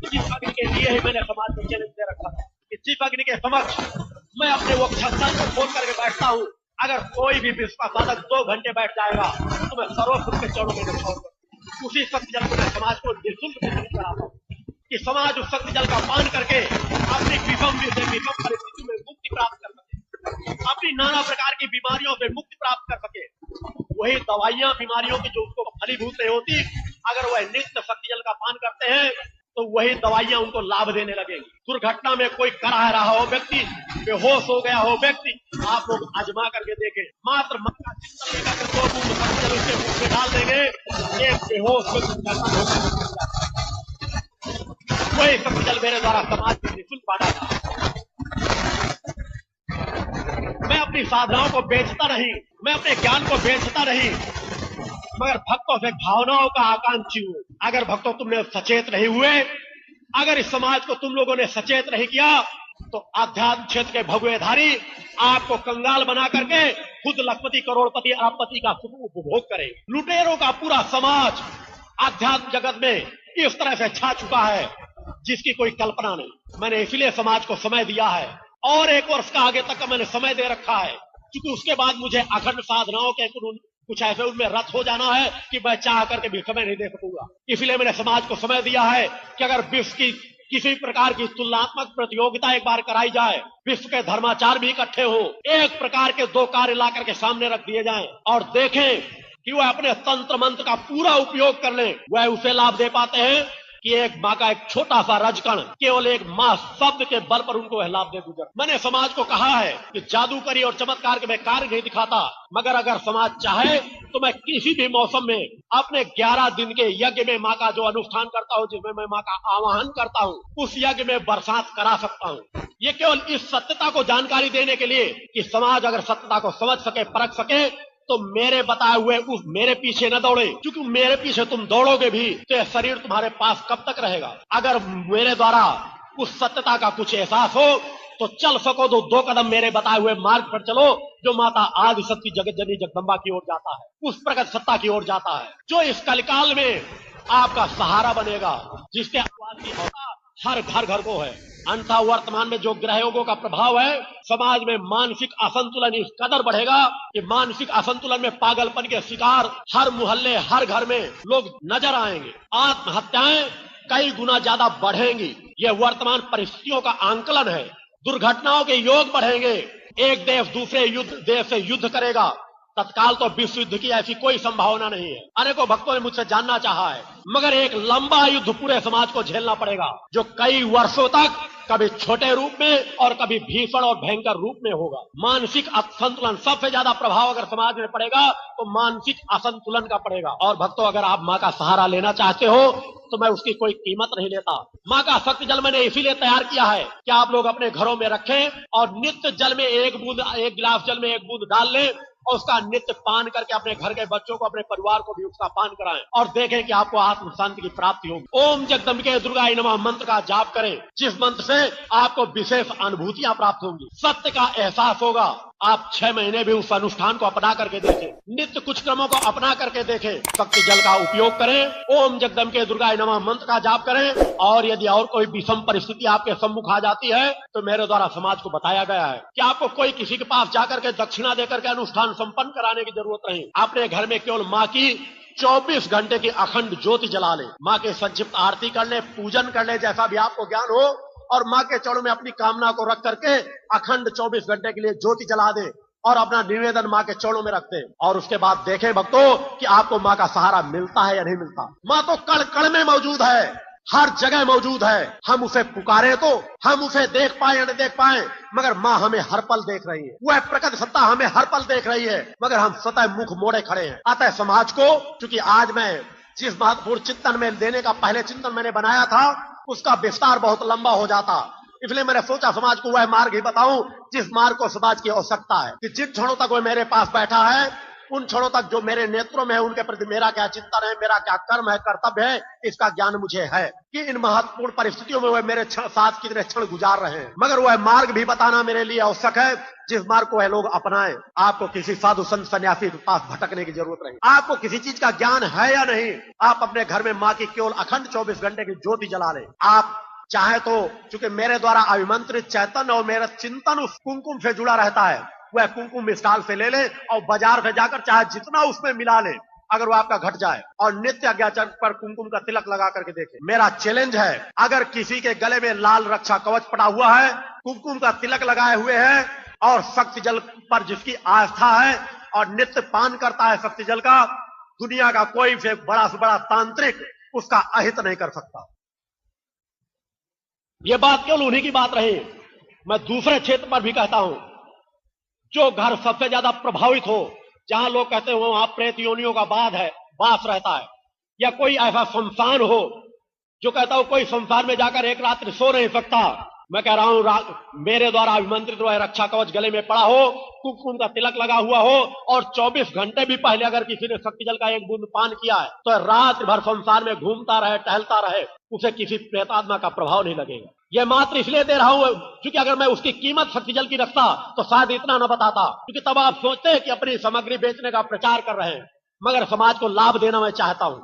जिस अग्नि के लिए ही मैंने समाज को चैलेंज दे रखा है कि जिस अग्नि के समक्ष मैं अपने वो छत्तर को खोल करके बैठता हूँ, अगर कोई भी विश्व का साधक 2 घंटे बैठ जाएगा तो मैं सर्वस्व के चरणों में न्यौछावर करूंगा। उसी शक्ति जल को मैं समाज को निःशुल्क वितरित कराता हूँ कि समाज उस शक्ति जल का पान करके अपनी विषम परिस्थिति में मुक्ति प्राप्त कर सके, अपनी नाना प्रकार की बीमारियों से मुक्ति प्राप्त कर सके। वही दवाइयां बीमारियों की जो उसको फलीभूत नहीं होती, अगर वह नित्य शक्ति जल का पान करते हैं तो वही दवाइयां उनको लाभ देने लगेंगी। दुर्घटना में कोई कराह रहा हो व्यक्ति, बेहोश हो गया हो व्यक्ति, आप लोग आजमा करके देखें। मात्र मन का चिंतन लेकर 2 बूंद शक्ति जल उसके मुख में डाल देंगे, एक बेहोश व्यक्ति वही शक्ति जल मेरे द्वारा समाज को निःशुल्क बांटा जाता है। मैं अपनी साधनाओं को बेचता नहीं, मैं अपने ज्ञान को बेचता नहीं, मगर भक्तों से भावनाओं का आकांक्षी हूं। अगर भक्तों तुमने सचेत नहीं हुए, अगर इस समाज को तुम लोगों ने सचेत नहीं किया, तो आध्यात्म क्षेत्र के भगवेधारी आपको कंगाल बना करके खुद लखपति, करोड़पति, अरबपति का सुख उपभोग करेंगे। लुटेरों का पूरा समाज आध्यात्म जगत में इस तरह से छा चुका है जिसकी कोई कल्पना नहीं। मैंने इसलिए समाज को समय दिया है, और 1 वर्ष का आगे तक का मैंने समय दे रखा है, क्योंकि उसके बाद मुझे अखंड साधनाओं के कुछ ऐसे उनमें रत हो जाना है कि मैं चाह करके भी समय नहीं दे सकूंगा। इसलिए मैंने समाज को समय दिया है कि अगर विश्व की किसी प्रकार की तुलनात्मक प्रतियोगिता एक बार कराई जाए, विश्व के धर्माचार भी इकट्ठे हो, एक प्रकार के 2 कार्य ला करके सामने रख दिए जाएं और देखें कि वह अपने तंत्र मंत्र का पूरा उपयोग कर ले, वह उसे लाभ दे पाते हैं कि एक माँ का एक छोटा सा रजकण केवल एक माँ शब्द के बल पर उनको वह लाभ दे गुजर। मैंने समाज को कहा है कि जादूकरी और चमत्कार के मैं कार्य नहीं दिखाता, मगर अगर समाज चाहे तो मैं किसी भी मौसम में अपने 11 दिन के यज्ञ में माँ का जो अनुष्ठान करता हूँ, जिसमें मैं माँ का आवाहन करता हूँ, उस यज्ञ में बरसात करा सकता हूँ। ये केवल इस सत्यता को जानकारी देने के लिए कि समाज अगर सत्यता को समझ सके, परख सके, तो मेरे बताए हुए उस मेरे पीछे न दौड़े, क्योंकि मेरे पीछे तुम दौड़ोगे भी तो यह शरीर तुम्हारे पास कब तक रहेगा। अगर मेरे द्वारा उस सत्यता का कुछ एहसास हो तो चल सको तो 2 कदम मेरे बताए हुए मार्ग पर चलो, जो माता आदि शक्ति जगत जननी जगदम्बा की ओर जाता है, उस प्रकट सत्ता की ओर जाता है, जो इस कलिकाल में आपका सहारा बनेगा, जिसके आवाज की होता हर घर को है। अन्यथा वर्तमान में जो ग्रह योगों का प्रभाव है, समाज में मानसिक असंतुलन इस कदर बढ़ेगा कि मानसिक असंतुलन में पागलपन के शिकार हर मोहल्ले, हर घर में लोग नजर आएंगे। आत्महत्याएं कई गुना ज्यादा बढ़ेंगी। यह वर्तमान परिस्थितियों का आंकलन है। दुर्घटनाओं के योग बढ़ेंगे। एक देश दूसरे देश से युद्ध करेगा। तत्काल तो विश्व युद्ध की ऐसी कोई संभावना नहीं है। अनेकों भक्तों ने मुझसे जानना चाहा है, मगर एक लंबा युद्ध पूरे समाज को झेलना पड़ेगा, जो कई वर्षों तक कभी छोटे रूप में और कभी भीषण और भयंकर रूप में होगा। मानसिक असंतुलन सबसे ज्यादा प्रभाव अगर समाज में पड़ेगा तो मानसिक असंतुलन का पड़ेगा। और भक्तों, अगर आप माँ का सहारा लेना चाहते हो तो मैं उसकी कोई कीमत नहीं लेता। माँ का शक्ति जल मैंने इसीलिए तैयार किया है कि आप लोग अपने घरों में रखें और नित्य जल में एक गिलास जल में एक बूंद डाल लें और उसका नित्य पान करके अपने घर के बच्चों को, अपने परिवार को भी उसका पान कराएं और देखें कि आपको आत्म शांति की प्राप्ति होगी। ओम जगदम्बिके दुर्गाय नमः मंत्र का जाप करें, जिस मंत्र से आपको विशेष अनुभूतियां प्राप्त होंगी, सत्य का एहसास होगा। आप 6 महीने भी उस अनुष्ठान को अपना करके देखें, नित्य कुछ क्रमों को अपना करके देखें, शक्ति जल का उपयोग करें, ओम जगदम्बिके दुर्गाय नमः मंत्र का जाप करें। और यदि और कोई विषम परिस्थिति आपके सम्मुख आ जाती है तो मेरे द्वारा समाज को बताया गया है कि आपको कोई किसी के पास जाकर के दक्षिणा देकर के अनुष्ठान संपन्न कराने की जरूरत नहीं। अपने घर में केवल माँ की 24 घंटे की अखंड ज्योति जला ले, माँ के संक्षिप्त आरती कर ले, पूजन कर ले, जैसा भी आपको ज्ञान हो, और माँ के चरणों में अपनी कामना को रख करके अखंड 24 घंटे के लिए ज्योति जला दे और अपना निवेदन माँ के चरणों में रख दे। और उसके बाद देखें भक्तों कि आपको माँ का सहारा मिलता है या नहीं मिलता। माँ तो कण कण में मौजूद है, हर जगह मौजूद है। हम उसे पुकारे तो हम उसे देख पाए या नहीं देख पाए, मगर माँ हमें हर पल देख रही है। वह प्रकट सत्ता हमें हर पल देख रही है, मगर हम सतह मुख मोड़े खड़े हैं। अतः समाज को, चूंकि आज मैं जिस महत्वपूर्ण चिंतन में देने का पहले चिंतन मैंने बनाया था उसका विस्तार बहुत लंबा हो जाता, इसलिए मैंने सोचा समाज को वह मार्ग ही बताऊं जिस मार्ग को समाज की आवश्यकता है। कि जिन क्षणों तक वह मेरे पास बैठा है उन क्षणों तक जो मेरे नेत्रों में है उनके प्रति मेरा क्या चिंतन है, मेरा क्या कर्म है, कर्तव्य है, इसका ज्ञान मुझे है कि इन महत्वपूर्ण परिस्थितियों में वह मेरे साथ कितने क्षण गुजार रहे हैं। मगर वह मार्ग भी बताना मेरे लिए आवश्यक है जिस मार्ग को वह लोग अपनाएं। आपको किसी साधु संत सन्यासी के पास भटकने की जरूरत नहीं। आपको किसी चीज का ज्ञान है या नहीं, आप अपने घर में माँ की केवल अखंड 24 घंटे की ज्योति जला लें। आप चाहे तो, चूंकि मेरे द्वारा अभिमंत्रित चैतन्य और मेरा चिंतन उस कुमकुम से जुड़ा रहता है, वह कुमकुम स्टॉल से ले ले और बाजार से जाकर चाहे जितना उसमें मिला ले, अगर वो आपका घट जाए और नित्य अज्ञाचरण पर कुमकुम का तिलक लगा करके देखे। मेरा चैलेंज है, अगर किसी के गले में लाल रक्षा कवच पड़ा हुआ है, कुमकुम का तिलक लगाए हुए है और शक्ति जल पर जिसकी आस्था है और नित्य पान करता है शक्ति जल का, दुनिया का कोई से बड़ा तांत्रिक उसका अहित नहीं कर सकता। ये बात केवल उन्हीं की बात रही। मैं दूसरे क्षेत्र पर भी कहता हूं, जो घर सबसे ज्यादा प्रभावित हो, जहां लोग कहते हो वहां प्रेत योनियों का वास रहता है, या कोई ऐसा शमशान हो जो कहता हो कोई शमशान में जाकर एक रात्रि सो नहीं सकता, मैं कह रहा हूं मेरे द्वारा अभिमंत्रित वह रक्षा कवच गले में पड़ा हो, कुमकुम का तिलक लगा हुआ हो और 24 घंटे भी पहले अगर किसी ने शक्ति जल का एक बूंद पान किया है तो रात भर संसार में घूमता रहे, टहलता रहे, उसे किसी प्रेतात्मा का प्रभाव नहीं लगेगा। यह मात्र इसलिए दे रहा हूं क्योंकि अगर मैं उसकी कीमत शक्ति जल की रखता तो शायद इतना न बताता, क्योंकि तब आप सोचते हैं कि अपनी सामग्री बेचने का प्रचार कर रहे हैं, मगर समाज को लाभ देना मैं चाहता हूं।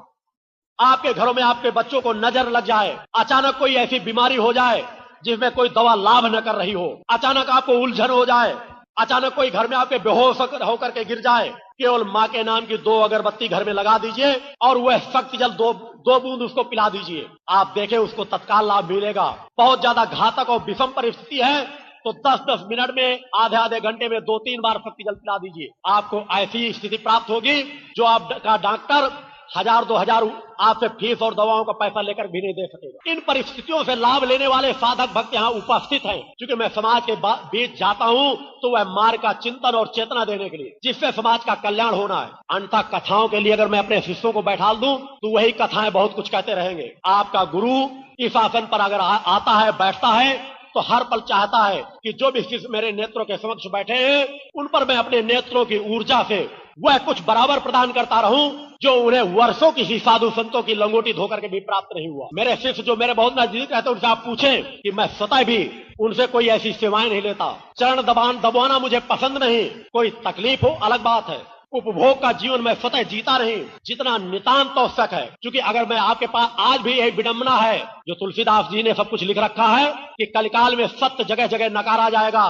आपके घरों में आपके बच्चों को नजर लग जाए, अचानक कोई ऐसी बीमारी हो जाए जिसमें कोई दवा लाभ न कर रही हो, अचानक आपको उलझन हो जाए, अचानक कोई घर में आपके बेहोश होकर के गिर जाए, केवल माँ के नाम की 2 अगरबत्ती घर में लगा दीजिए और वह शक्ति जल 2 बूंद उसको पिला दीजिए। आप देखें उसको तत्काल लाभ मिलेगा। बहुत ज्यादा घातक और विषम परिस्थिति है तो 10-10 मिनट में, आधे घंटे में 2-3 बार शक्ति जल पिला दीजिए। आपको ऐसी स्थिति प्राप्त होगी जो आपका डॉक्टर 1000-2000 आपसे फीस और दवाओं का पैसा लेकर भी नहीं दे सकेगा। इन परिस्थितियों से लाभ लेने वाले साधक भक्त यहाँ उपस्थित हैं। क्योंकि मैं समाज के बीच जाता हूँ तो वह मार्ग का चिंतन और चेतना देने के लिए, जिससे समाज का कल्याण होना है। अन्यथा कथाओं के लिए अगर मैं अपने शिष्यों को बैठा दूं तो वही कथाएं बहुत कुछ कहते रहेंगे। आपका गुरु इस आसन पर अगर आता है, बैठता है, तो हर पल चाहता है कि जो भी शिष्य मेरे नेत्रों के समक्ष बैठे हैं उन पर मैं अपने नेत्रों की ऊर्जा से वह कुछ बराबर प्रदान करता रहूं जो उन्हें वर्षों किसी साधु संतों की लंगोटी धोकर के भी प्राप्त नहीं हुआ। मेरे शिष्य जो मेरे बहुत नजदीक रहते हैं उनसे आप पूछें कि मैं सतह भी उनसे कोई ऐसी सेवाएं नहीं लेता। चरण दबाना मुझे पसंद नहीं। कोई तकलीफ हो अलग बात है, उपभोग का जीवन मैं सतह जीता नहीं जितना नितांत आवश्यक है। क्योंकि अगर मैं आपके पास, आज भी यही विडंबना है जो तुलसीदास जी ने सब कुछ लिख रखा है कि कलिकाल में सत्य जगह जगह नकारा जाएगा,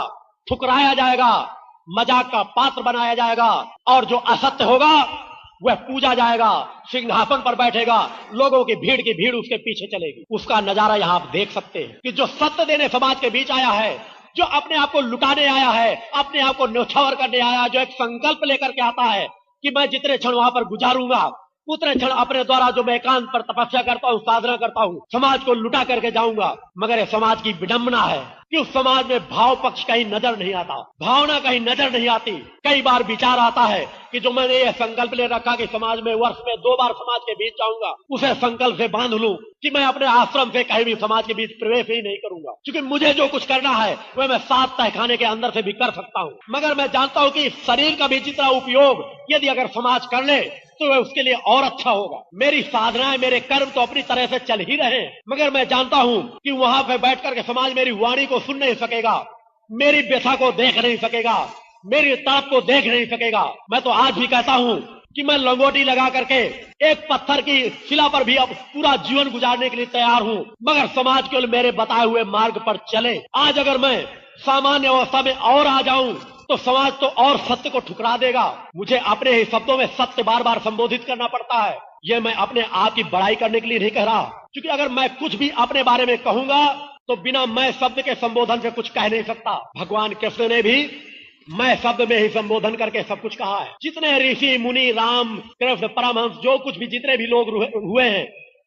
ठुकराया जाएगा, मजाक का पात्र बनाया जाएगा और जो असत्य होगा वह पूजा जाएगा, सिंहासन पर बैठेगा, लोगों की भीड़ उसके पीछे चलेगी। उसका नजारा यहां आप देख सकते हैं कि जो सत्य देने समाज के बीच आया है जो अपने आप को लुटाने आया है, अपने आप को न्यौछावर करने आया, जो एक संकल्प लेकर के आता है कि मैं जितने क्षण वहां पर गुजारूंगा उतने क्षण अपने द्वारा जो मैं एकांत पर तपस्या करता हूँ, साधना करता हूँ, समाज को लुटा करके जाऊंगा। मगर ये समाज की विडंबना है कि उस समाज में भाव पक्ष कहीं नजर नहीं आता, भावना कहीं नजर नहीं आती। कई बार विचार आता है कि जो मैंने ये संकल्प ले रखा कि समाज में वर्ष में 2 बार समाज के बीच जाऊंगा, उसे संकल्प से बांध लूं कि मैं अपने आश्रम से कहीं भी समाज के बीच प्रवेश ही नहीं करूंगा, क्योंकि मुझे जो कुछ करना है वह मैं 7 तहखाने के अंदर से भी कर सकता हूं। मगर मैं जानता हूं कि शरीर का भी जितना उपयोग यदि अगर समाज कर ले तो वह उसके लिए और अच्छा होगा। मेरी साधनाएं, मेरे कर्म तो अपनी तरह से चल ही रहे, मगर मैं जानता हूं कि वहां पर बैठ करके समाज मेरी वाणी को सुन नहीं सकेगा, मेरी व्यथा को देख नहीं सकेगा, मेरी तड़प को देख नहीं सकेगा। मैं तो आज भी कहता हूं कि मैं लंगोटी लगा करके एक पत्थर की शिला पर भी अब पूरा जीवन गुजारने के लिए तैयार हूं, मगर समाज केवल मेरे बताए हुए मार्ग पर चले। आज अगर मैं सामान्य अवस्था में और आ जाऊं तो समाज तो और सत्य को ठुकरा देगा। मुझे अपने ही शब्दों में सत्य बार बार संबोधित करना पड़ता है। यह मैं अपने आप की बड़ाई करने के लिए नहीं कह रहा, क्योंकि अगर मैं कुछ भी अपने बारे में कहूंगा तो बिना मैं शब्द के संबोधन से कुछ कह नहीं सकता। भगवान कृष्ण ने भी मैं शब्द में ही संबोधन करके सब कुछ कहा है। जितने ऋषि मुनि, राम कृष्ण, परमहंस, जो कुछ भी जितने भी लोग हुए हैं,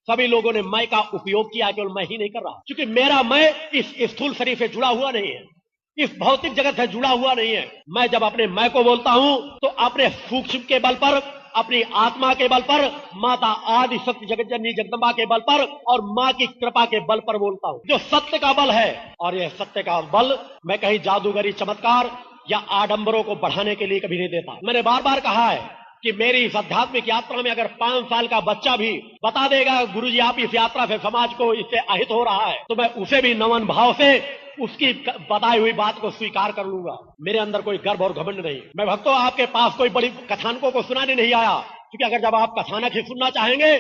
सभी लोगों ने मैं का उपयोग किया, केवल मैं ही नहीं कर रहा, क्योंकि मेरा मैं इस स्थूल शरीर से जुड़ा हुआ नहीं है, इस भौतिक जगत से जुड़ा हुआ नहीं है। मैं जब अपने मैं को बोलता हूं तो अपने सूक्ष्म के बल पर, अपनी आत्मा के बल पर, माता आदि शक्ति जगत जननी जगदम्बा के बल पर और माँ की कृपा के बल पर बोलता हूं, जो सत्य का बल है। और यह सत्य का बल मैं कहीं जादूगरी, चमत्कार या आडंबरों को बढ़ाने के लिए कभी नहीं देता। मैंने बार बार कहा है कि मेरी इस आध्यात्मिक यात्रा में अगर 5 साल का बच्चा भी बता देगा गुरुजी आप इस यात्रा से समाज को इससे अहित हो रहा है, तो मैं उसे भी नमन भाव से उसकी बताई हुई बात को स्वीकार कर लूंगा। मेरे अंदर कोई गर्व और घमंड नहीं। मैं भक्तों आपके पास कोई बड़ी कथानकों को सुनाने नहीं आया, क्योंकि अगर जब आप कथानक ही सुनना चाहेंगे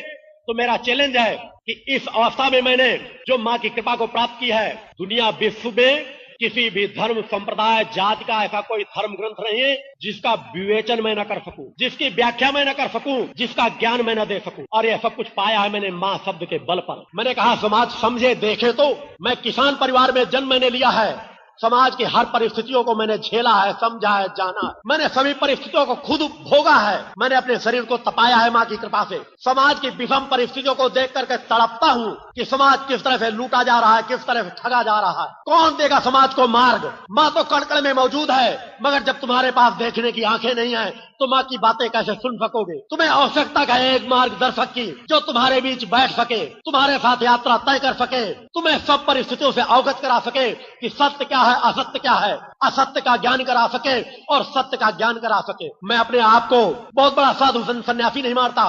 तो मेरा चैलेंज है कि इस अवस्था में मैंने जो माँ की कृपा को प्राप्त की है, दुनिया विश्व में किसी भी धर्म, संप्रदाय, जाति का ऐसा कोई धर्म ग्रंथ नहीं है जिसका विवेचन मैं न कर सकूं, जिसकी व्याख्या मैं न कर सकूं, जिसका ज्ञान मैं न दे सकूं। और यह सब कुछ पाया है मैंने मां शब्द के बल पर। मैंने कहा समाज समझे देखे तो मैं किसान परिवार में जन्म मैंने लिया है, समाज की हर परिस्थितियों को मैंने झेला है, समझा है, जाना है। मैंने सभी परिस्थितियों को खुद भोगा है। मैंने अपने शरीर को तपाया है माँ की कृपा से। समाज की विषम परिस्थितियों को देख करके तड़पता हूँ कि समाज किस तरह से लूटा जा रहा है, किस तरह से ठगा जा रहा है। कौन देगा समाज को मार्ग? माँ तो कण-कण में मौजूद है, मगर जब तुम्हारे पास देखने की आंखें नहीं है तो माँ की बातें कैसे सुन सकोगे? तुम्हें आवश्यकता है एक मार्गदर्शक की, जो तुम्हारे बीच बैठ सके, तुम्हारे साथ यात्रा तय कर सके, तुम्हें सब परिस्थितियों से अवगत करा सके कि सत्य क्या है, असत्य क्या है, असत्य का ज्ञान करा सके और सत्य का ज्ञान करा सके। मैं अपने आप को बहुत बड़ा साधु सन्यासी नहीं मानता,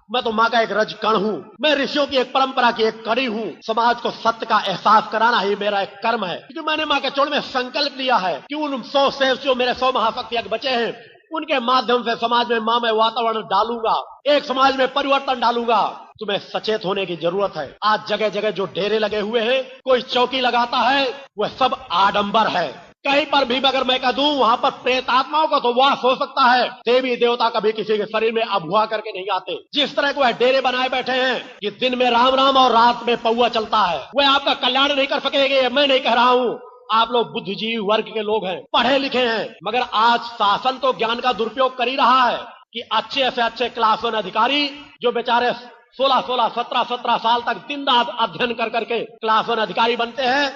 मैं तो माँ का एक रजकण हूँ। मैं ऋषियों की एक परंपरा की एक कड़ी हूँ। समाज को सत्य का एहसास कराना ही मेरा एक कर्म है, क्योंकि मैंने माँ के चरण में संकल्प लिया है कि उन 100 से जो मेरे 100 महाशक्ति यज्ञ बचे हैं, उनके माध्यम से समाज में माँ मैं वातावरण डालूंगा, एक समाज में परिवर्तन डालूंगा। तुम्हें सचेत होने की जरूरत है। आज जगह जगह जो डेरे लगे हुए हैं, कोई चौकी लगाता है, वह सब आडंबर है। कहीं पर भी अगर मैं कह दूं वहां पर प्रेत आत्माओं का तो वास हो सकता है, देवी देवता कभी किसी के शरीर में अभुआ करके नहीं आते। जिस तरह के वह डेरे बनाए बैठे हैं कि दिन में राम राम और रात में पौआ चलता है, वह आपका कल्याण नहीं कर सकेंगे। मैं नहीं कह रहा हूं, आप लोग बुद्धिजीवी वर्ग के लोग हैं, पढ़े लिखे हैं, मगर आज शासन तो ज्ञान का दुरुपयोग कर ही रहा है कि अच्छे से अच्छे क्लास 1 अधिकारी जो बेचारे 16, 17 साल तक दिन रात अध्ययन कर करके क्लास 1 अधिकारी बनते हैं,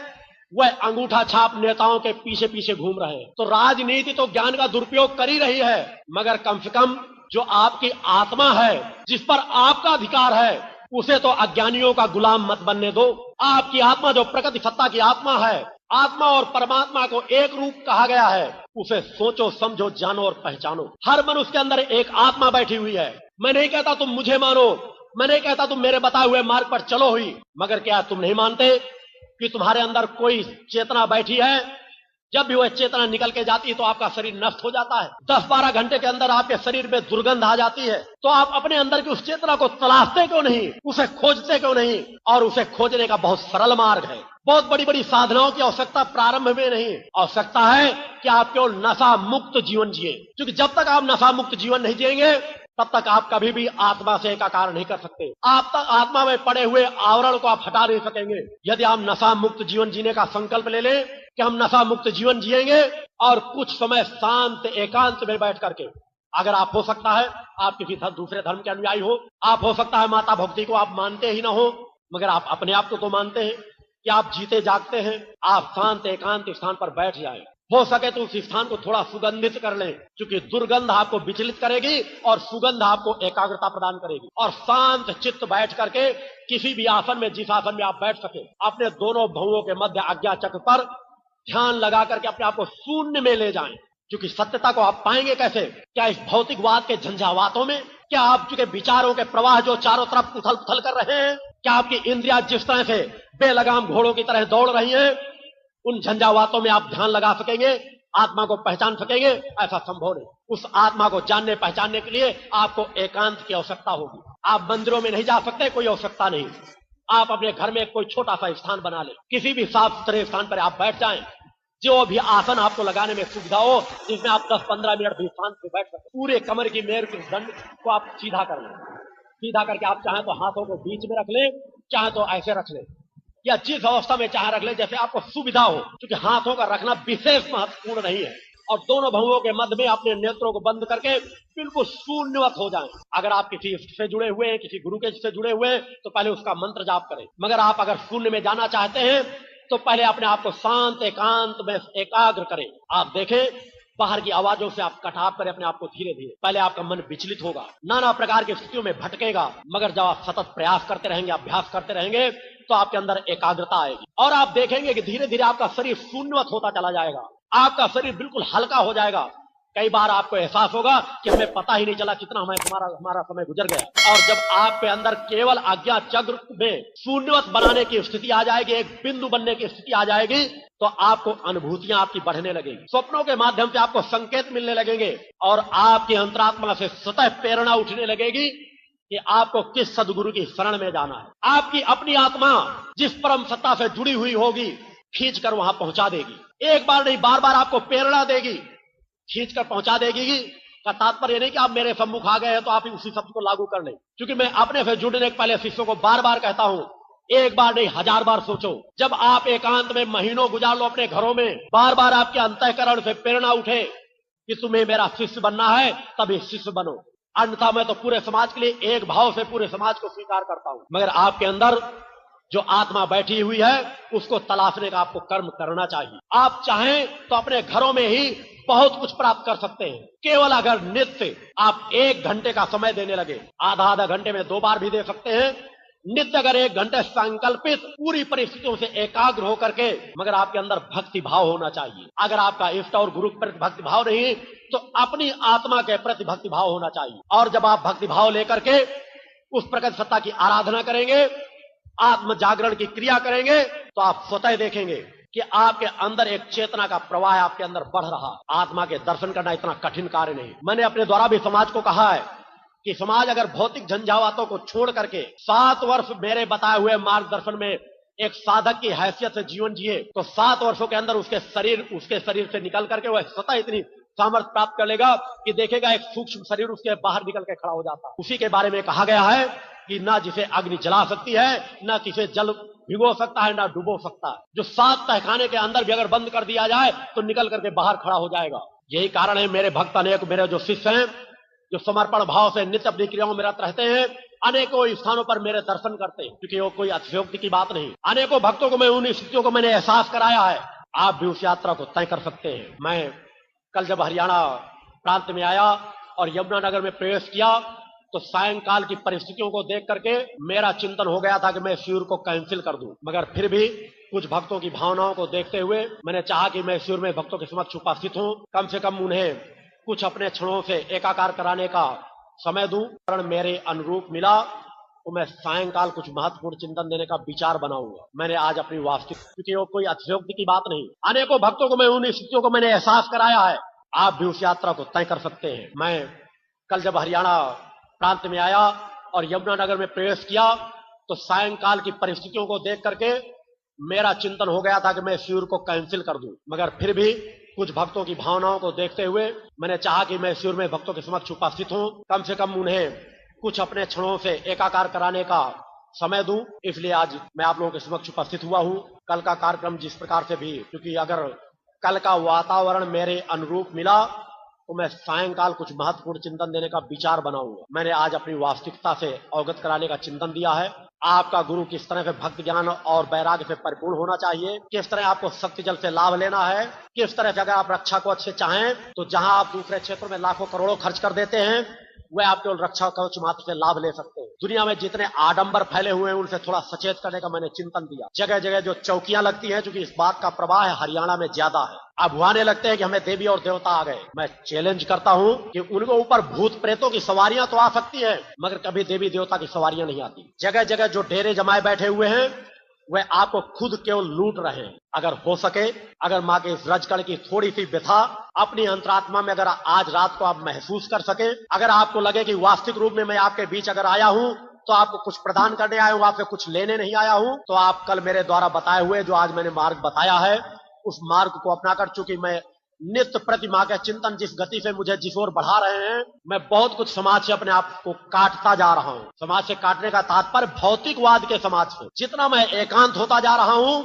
वह अंगूठा छाप नेताओं के पीछे पीछे घूम रहे हैं। तो राजनीति तो ज्ञान का दुरुपयोग कर ही रही है, मगर कम से कम जो आपकी आत्मा है, जिस पर आपका अधिकार है, उसे तो अज्ञानियों का गुलाम मत बनने दो। आपकी आत्मा जो प्रकृति सत्ता की आत्मा है, आत्मा और परमात्मा को एक रूप कहा गया है, उसे सोचो, समझो, जानो और पहचानो। हर मनुष्य के अंदर एक आत्मा बैठी हुई है। मैं नहीं कहता तुम मुझे मानो, मैं नहीं कहता तुम मेरे बताए हुए मार्ग पर चलो ही, मगर क्या तुम नहीं मानते कि तुम्हारे अंदर कोई चेतना बैठी है? जब भी वह चेतना निकल के जाती है तो आपका शरीर नष्ट हो जाता है। 10-12 घंटे के अंदर आपके शरीर में दुर्गंध आ जाती है, तो आप अपने अंदर की उस चेतना को तलाशते क्यों नहीं, उसे खोजते क्यों नहीं? और उसे खोजने का बहुत सरल मार्ग है। बहुत बड़ी बड़ी साधनाओं की आवश्यकता प्रारंभ में नहीं, आवश्यकता है कि आप केवल नशा मुक्त जीवन जिए, क्योंकि जब तक आप नशा मुक्त जीवन नहीं जिएंगे तब तक आप कभी भी आत्मा से एकाकार नहीं कर सकते। आप तक आत्मा में पड़े हुए आवरण को आप हटा नहीं सकेंगे। यदि आप नशा मुक्त जीवन जीने का संकल्प ले लें कि हम नशा मुक्त जीवन जिएंगे और कुछ समय शांत एकांत में बैठ करके, अगर आप हो सकता है आप किसी दूसरे धर्म के अनुयायी हो, आप हो सकता है माता भक्ति को आप मानते ही ना हो, मगर आप अपने आप को तो मानते हैं कि आप जीते जागते हैं, आप शांत एकांत स्थान पर बैठ जाएं। हो सके तो उस स्थान को थोड़ा सुगंधित कर लें, क्योंकि दुर्गंध आपको विचलित करेगी और सुगंध आपको एकाग्रता प्रदान करेगी। और शांत चित्त बैठ करके किसी भी आसन में, जिस आसन में आप बैठ सके, अपने दोनों भुवों के मध्य आज्ञा चक्र पर ध्यान लगा करके अपने आप को शून्य में ले जाएं। क्योंकि सत्यता को आप पाएंगे कैसे? क्या इस भौतिकवाद के झंझावातों में? क्या आप चुके विचारों के प्रवाह जो चारों तरफ उथल पुथल कर रहे हैं? क्या आपकी इंद्रियां जिस तरह से बेलगाम घोड़ों की तरह दौड़ रही हैं, उन झंझावातों में आप ध्यान लगा सकेंगे, आत्मा को पहचान सकेंगे? ऐसा संभव नहीं। उस आत्मा को जानने पहचानने के लिए आपको एकांत की आवश्यकता होगी। आप मंदिरों में नहीं जा सकते, कोई आवश्यकता नहीं। आप अपने घर में कोई छोटा सा स्थान बना लें, किसी भी साफ सुथरे स्थान पर आप बैठ जाएं, जो भी आसन आपको लगाने में सुविधा हो, जिसमें आप 10-15 मिनट भी शांत से बैठ सकते। पूरे कमर की मेर के दंड को आप सीधा कर लें। सीधा करके आप चाहें तो हाथों को बीच में रख लें, चाहे तो ऐसे रख लें, या जिस अवस्था में चाहे रख लें जैसे आपको सुविधा हो। क्योंकि हाथों का रखना विशेष महत्वपूर्ण नहीं है। और दोनों भुवों के मध्य में अपने नेत्रों को बंद करके बिल्कुल शून्यवत हो जाएं। अगर आप किसी इष्ट से जुड़े हुए हैं, किसी गुरु के से जुड़े हुए हैं, तो पहले उसका मंत्र जाप करें। मगर आप अगर शून्य में जाना चाहते हैं तो पहले अपने आप को शांत एकांत में एकाग्र करें। आप देखें, बाहर की आवाजों से आप कटाव करें अपने आप को धीरे धीरे। पहले आपका मन विचलित होगा, नाना प्रकार की स्थितियों में भटकेगा, मगर जब आप सतत प्रयास करते रहेंगे, अभ्यास करते रहेंगे, तो आपके अंदर एकाग्रता आएगी और आप देखेंगे कि धीरे धीरे आपका शरीर शून्यवत होता चला जाएगा। आपका शरीर बिल्कुल हल्का हो जाएगा। कई बार आपको एहसास होगा कि हमें पता ही नहीं चला कितना हमारा समय गुजर गया। और जब आपके अंदर केवल आज्ञा चक्र में शून्यवत बनाने की स्थिति आ जाएगी, एक बिंदु बनने की स्थिति आ जाएगी, तो आपको अनुभूतियां आपकी बढ़ने लगेगी। स्वप्नों के माध्यम से आपको संकेत मिलने लगेंगे और आपकी अंतरात्मा से स्वतः प्रेरणा उठने लगेगी कि आपको किस सदगुरु की शरण में जाना है। आपकी अपनी आत्मा जिस परम सत्ता से जुड़ी हुई होगी, खींच कर वहां पहुंचा देगी। एक बार नहीं, बार बार आपको प्रेरणा देगी, खींच कर पहुंचा देगी। का तात्पर्य नहीं कि आप मेरे सम्मुख आ गए हैं तो आप उसी शब्द को लागू कर लें। क्योंकि मैं अपने से जुड़ने के पहले शिष्यों को बार बार कहता हूं, एक बार नहीं 1000 बार सोचो। जब आप एकांत में महीनों गुजार लो अपने घरों में, बार बार आपके अंतःकरण से प्रेरणा उठे कि तुम्हें मेरा शिष्य बनना है, तभी शिष्य बनो। अन्यथा मैं तो पूरे समाज के लिए एक भाव से पूरे समाज को स्वीकार करता हूं। मगर आपके अंदर जो आत्मा बैठी हुई है, उसको तलाशने का आपको कर्म करना चाहिए। आप चाहें तो अपने घरों में ही बहुत कुछ प्राप्त कर सकते हैं। केवल अगर नित्य आप 1 घंटे का समय देने लगे, आधा घंटे में 2 बार भी दे सकते हैं। नित्य अगर 1 घंटे संकल्पित पूरी परिस्थितियों से एकाग्र होकर के, मगर आपके अंदर भक्ति भाव होना चाहिए। अगर आपका इष्ट और गुरु के प्रति भक्ति भाव नहीं तो अपनी आत्मा के प्रति भक्ति भाव होना चाहिए। और जब आप भक्ति भाव लेकर के उस प्रकट सत्ता की आराधना करेंगे, आत्म जागरण की क्रिया करेंगे, तो आप स्वतः देखेंगे कि आपके अंदर एक चेतना का प्रवाह आपके अंदर बढ़ रहा। आत्मा के दर्शन करना इतना कठिन कार्य नहीं। मैंने अपने द्वारा भी समाज को कहा है कि समाज अगर भौतिक झंझावातों को छोड़ करके 7 वर्ष मेरे बताए हुए मार्गदर्शन में एक साधक की हैसियत से जीवन जिए, तो 7 वर्षों के अंदर उसके शरीर से निकल करके वह स्वतः इतनी सामर्थ्य प्राप्त कर लेगा कि देखेगा एक सूक्ष्म शरीर उसके बाहर निकल के खड़ा हो जाता। उसी के बारे में कहा गया है कि ना जिसे अग्नि जला सकती है, ना किसे जल भिगो सकता है, ना डुबो सकता है। जो 7 तहखाने के अंदर भी अगर बंद कर दिया जाए तो निकल करके बाहर खड़ा हो जाएगा। यही कारण है मेरे भक्त अनेक मेरे जो शिष्य हैं, जो समर्पण भाव से नित्य अपनी क्रियाओं में रत रहते हैं, अनेकों स्थानों पर मेरे दर्शन करते हैं। क्योंकि वो कोई अतिशयोक्ति की बात नहीं। अनेकों भक्तों को मैं उन स्थितियों को मैंने एहसास कराया है। आप भी उस यात्रा को तय कर सकते हैं। मैं कल जब हरियाणा प्रांत में आया और यमुनानगर में प्रवेश किया, तो सायंकाल की परिस्थितियों को देख करके मेरा चिंतन हो गया था कि मैं शिविर को कैंसिल कर दूं। मगर फिर भी कुछ भक्तों की भावनाओं को देखते हुए मैंने चाहा कि मैं शिविर में भक्तों के समक्ष उपस्थित हूं, कम से कम उन्हें कुछ अपने क्षणों से एकाकार कराने का समय दूं। कारण मेरे अनुरूप मिला तो मैं सायंकाल कुछ महत्वपूर्ण चिंतन देने का विचार बनाऊंगा। मैंने आज अपनी वास्तविक, क्योंकि वो कोई अतिशयोक्ति की बात नहीं। अनेकों भक्तों को मैं उन स्थितियों को मैंने एहसास कराया है। आप भी उस यात्रा को तय कर सकते हैं। मैं कल जब हरियाणा प्रांत में आया और यमुनानगर में प्रवेश किया, तो सायंकाल की परिस्थितियों को देख करके मेरा चिंतन हो गया था कि मैं शिविर को कैंसिल कर दूं। मगर फिर भी कुछ भक्तों की भावनाओं को देखते हुए मैंने चाहा कि मैं शिविर में भक्तों के समक्ष उपस्थित हूं, कम से कम उन्हें कुछ अपने क्षणों से एकाकार कराने का समय दूं। इसलिए आज मैं आप लोगों के समक्ष उपस्थित हुआ हूं। कल का कार्यक्रम जिस प्रकार से भी, क्योंकि अगर कल का वातावरण मेरे अनुरूप मिला तो मैं सायंकाल कुछ महत्वपूर्ण चिंतन देने का विचार बनाऊंगा। मैंने आज अपनी वास्तविकता से अवगत कराने का चिंतन दिया है। आपका गुरु किस तरह से भक्ति ज्ञान और वैराग्य से परिपूर्ण होना चाहिए, किस तरह आपको शक्ति जल से लाभ लेना है, किस तरह से अगर आप रक्षा को अच्छे चाहें तो जहां आप दूसरे क्षेत्रों में लाखों करोड़ों खर्च कर देते हैं वह आप केवल रक्षा कवच मात्र से लाभ ले सकते हैं। दुनिया में जितने आडंबर फैले हुए हैं उनसे थोड़ा सचेत करने का मैंने चिंतन दिया। जगह जगह जो चौकियां लगती हैं, क्योंकि इस बात का प्रवाह है हरियाणा में ज्यादा है, अब हुआने लगते हैं कि हमें देवी और देवता आ गए। मैं चैलेंज करता हूं कि उनके ऊपर भूत प्रेतों की सवारियां तो आ सकती है, मगर कभी देवी देवता की सवारियां नहीं आती। जगह जगह जो डेरे जमाए बैठे हुए हैं वह आपको खुद केवल लूट रहे हैं। अगर हो सके, अगर मां के इस रजकण की थोड़ी सी व्यथा अपनी अंतरात्मा में अगर आज रात को आप महसूस कर सके, अगर आपको लगे कि वास्तविक रूप में मैं आपके बीच अगर आया हूं तो आपको कुछ प्रदान करने आया हूं, आपसे कुछ लेने नहीं आया हूं, तो आप कल मेरे द्वारा बताए हुए जो आज मैंने मार्ग बताया है उस मार्ग को अपनाकर, चूंकि मैं नित्य प्रति मां के चिंतन जिस गति से मुझे जिस ओर बढ़ा रहे हैं, मैं बहुत कुछ समाज से अपने आप को काटता जा रहा हूं। समाज से काटने का तात्पर्य भौतिकवाद के समाज से। जितना मैं एकांत होता जा रहा हूं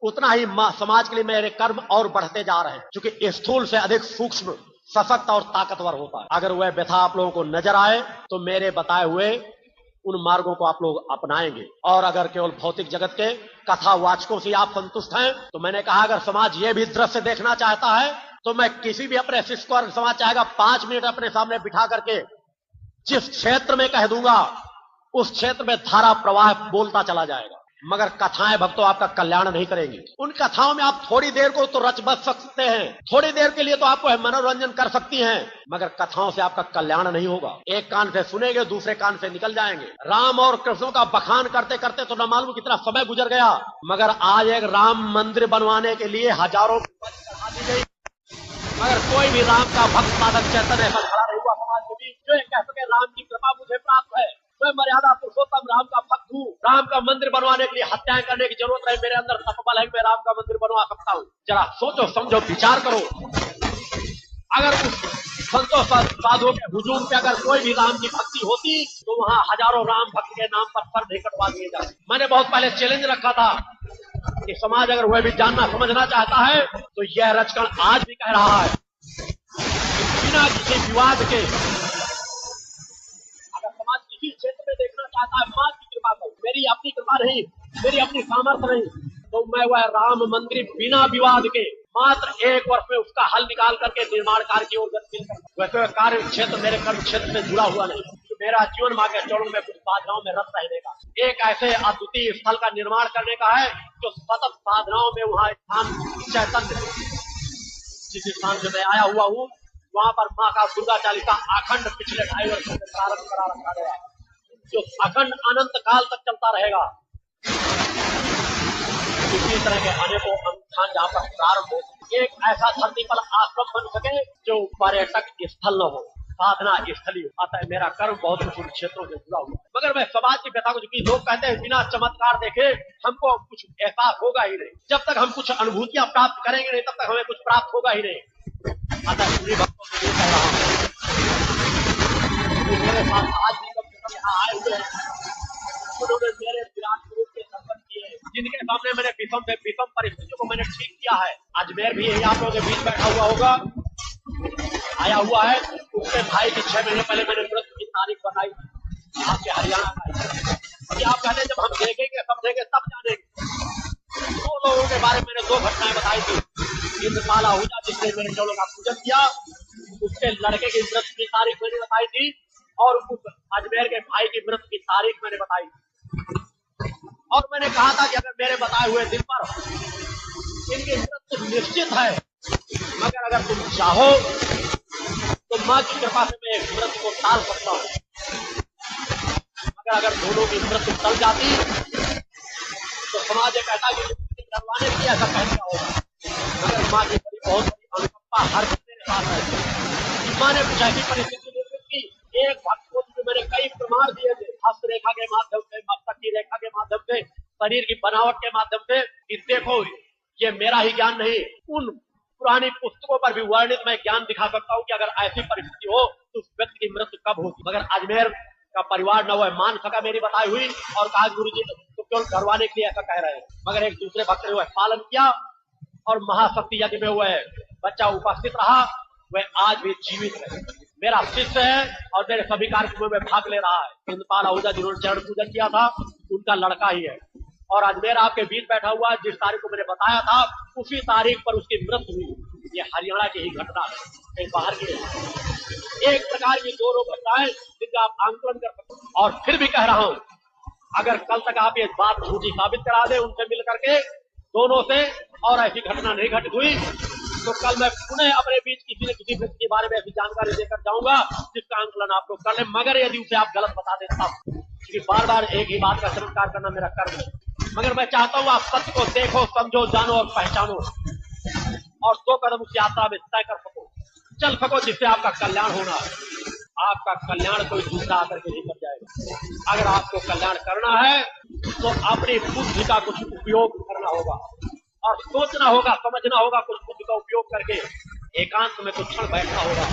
उतना ही समाज के लिए मेरे कर्म और बढ़ते जा रहे हैं, क्योंकि स्थूल से अधिक सूक्ष्म, सशक्त और ताकतवर होता है। अगर वह व्यथा आप लोगों को नजर आए तो मेरे बताए हुए उन मार्गों को आप लोग अपनाएंगे। और अगर केवल भौतिक जगत के कथावाचकों से आप संतुष्ट हैं तो मैंने कहा अगर समाज ये भी दृश्य देखना चाहता है तो मैं किसी भी अपने शिष्य को, अगर समाज चाहेगा 5 मिनट अपने सामने बिठा करके जिस क्षेत्र में कह दूंगा उस क्षेत्र में धारा प्रवाह बोलता चला जाएगा। मगर कथाएं भक्तों आपका कल्याण नहीं करेंगी। उन कथाओं में आप थोड़ी देर को तो रच बच सकते हैं, थोड़ी देर के लिए तो आपको मनोरंजन कर सकती हैं, मगर कथाओं से आपका कल्याण नहीं होगा। एक कान से सुनेंगे, दूसरे कान से निकल जाएंगे। राम और कृष्णों का बखान करते करते तो न मालूम कितना समय गुजर गया, मगर आज एक राम मंदिर बनवाने के लिए हजारों चढ़ा दी गई, मगर कोई भी राम का भक्त साधक चैतन्य ऐसा खड़ा नहीं हुआ समाज के बीच जो कह सके राम की कृपा मुझे प्राप्त है, मैं मर्यादा पुरुषोत्तम राम का भक्त हूँ। राम का मंदिर बनवाने के लिए हत्याएं करने की जरूरत है, मेरे अंदर तपबल है, मैं राम का मंदिर बनवा सकता हूँ। जरा सोचो समझो विचार करो। अगर उस संतों साधुओं के हुजूम पे अगर कोई भी राम की भक्ति होती तो वहां हजारों राम भक्त के नाम पर सर नहीं कटवा दिए जाते। मैंने बहुत पहले चैलेंज रखा था कि समाज अगर वह भी जानना समझना चाहता है तो यह रचकण आज भी कह रहा है बिना किसी विवाद के, अगर समाज किसी क्षेत्र में देखना चाहता है मां की कृपा को, मेरी अपनी कृपा नहीं, मेरी अपनी सामर्थ्य नहीं, तो मैं वह राम मंदिर बिना विवाद के मात्र 1 वर्ष में उसका हल निकाल करके निर्माण कार्य की ओर गति कर। वैसे कार्य क्षेत्र मेरे कर्म क्षेत्र में जुड़ा हुआ नहीं, मेरा जीवन मां के चरणों में कुछ साधनाओं में रत रहने का, एक ऐसे अद्वितीय स्थल का निर्माण करने का है जो सतत साधनाओं में वहां स्थान चैतन्य, जिस स्थान से मैं आया हुआ हूँ वहां पर मां का दुर्गा चालीसा अखंड पिछले 2.5 वर्षों से प्रारंभ करा रखा गया, जो अखंड अनंत काल तक चलता रहेगा। इसी तरह के अनेकों अनुष्ठान जहाँ पर प्रारंभ हो, एक ऐसा धरती पर आश्रम बन सके जो पर्यटक स्थल न हो, साधना स्थली हो। अतः मेरा कर्म बहुत कुछ उन क्षेत्रों से जुड़ा हुआ है, मगर मैं समाज की व्यथा को, क्योंकि लोग कहते हैं बिना चमत्कार देखे हमको कुछ एहसास होगा ही नहीं, जब तक हम कुछ अनुभूतियां प्राप्त करेंगे नहीं तब तक हमें कुछ प्राप्त होगा ही नहीं। अतः पूरी भक्तों से ये कह रहा हूँ मेरे साथ आज भी कम यहाँ आए हुए हैं, उन्होंने मेरे विराट स्वरूप के दर्शन किए, जिनके सामने मैंने विषम परिस्थितियों को मैंने ठीक किया है। अजमेर भी यही आप लोगों के बीच बैठा हुआ होगा, आया हुआ है, उसके भाई की 6 महीने पहले मैंने मृत्यु की तारीख बताई आपके हरियाणा का। आप कहते जब हम देखेंगे समझेंगे तब जानेंगे। 2 लोगों के बारे में मैंने 2 घटनाएं बताई थी। इंद्रपाल आहूजा जिसने मेरे चौलों का पूजन किया, उसके लड़के की मृत्यु की तारीख मैंने बताई थी, और उस अजमेर के भाई की मृत्यु की तारीख मैंने बताई थी। और मैंने कहा था कि अगर मेरे बताए हुए दिन पर इनकी मृत्यु निश्चित है, मगर अगर तुम चाहो तो मां की कृपा से मैं मृत्यु को टाल सकता हूँ। मगर अगर दोनों की मृत्यु टल जाती तो समाज ये कहता कि करवाने के लिए ऐसा कहना होगा, मगर मां की बहुत बड़ी अनुकंपा हर मेरे साथ है। मां ने कुछ ऐसी परिस्थिति निर्मित की, एक भक्त को मैंने कई प्रमाण दिए थे, हस्तरेखा के माध्यम से, मस्तक की रेखा के माध्यम से, शरीर की बनावट के माध्यम से, कि देखो ये मेरा ही ज्ञान नहीं, उन पुरानी पुस्तकों पर भी वर्णित मैं ज्ञान दिखा सकता हूँ कि अगर ऐसी परिस्थिति हो तो उस व्यक्ति की मृत्यु कब होगी। मगर अजमेर का परिवार न वह मान सका मेरी बताई हुई और कहा गुरु जी तो केवल करवाने के लिए ऐसा कह रहे हैं। मगर एक दूसरे भक्त ने वह पालन किया और महाशक्ति यज्ञ में वह बच्चा उपस्थित रहा, वह आज भी जीवित है, मेरा शिष्य है और मेरे सभी कार्यक्रमों में भाग ले रहा है। इंद्रपाल आहूजा जिन्होंने चरण पूजन किया था उनका लड़का ही है और अजमेर आपके बीच बैठा हुआ जिस तारीख को मैंने बताया था उसी तारीख पर उसकी मृत्यु हुई। ये हरियाणा की ही घटना है, कहीं बाहर की नहीं। एक प्रकार की दो घटनाएं जिनका आप आंकलन कर सकते हैं। और फिर भी कह रहा हूं अगर कल तक आप ये बात झूठी साबित करा दे उनसे मिल करके दोनों से और ऐसी घटना नहीं घटित हुई तो कल मैं पुनः अपने बीच किसी न किसी व्यक्ति के बारे में ऐसी जानकारी देकर जाऊंगा जिसका आंकलन आप लोग कर ले। मगर यदि उसे आप गलत बता देता क्योंकि बार बार एक ही बात का चमत्कार करना मेरा कर्म है। मगर मैं चाहता हूं आप सत्य को देखो, समझो, जानो और पहचानो और 2 कदम उस यात्रा में तय कर सको, चल सको जिससे आपका कल्याण होना है। आपका कल्याण कोई दूसरा आकर के नहीं कर जाएगा। अगर आपको कल्याण करना है तो अपनी बुद्धि का कुछ उपयोग करना होगा और सोचना होगा, समझना होगा, कुछ बुद्धि का उपयोग करके एकांत में कुछ क्षण बैठना होगा।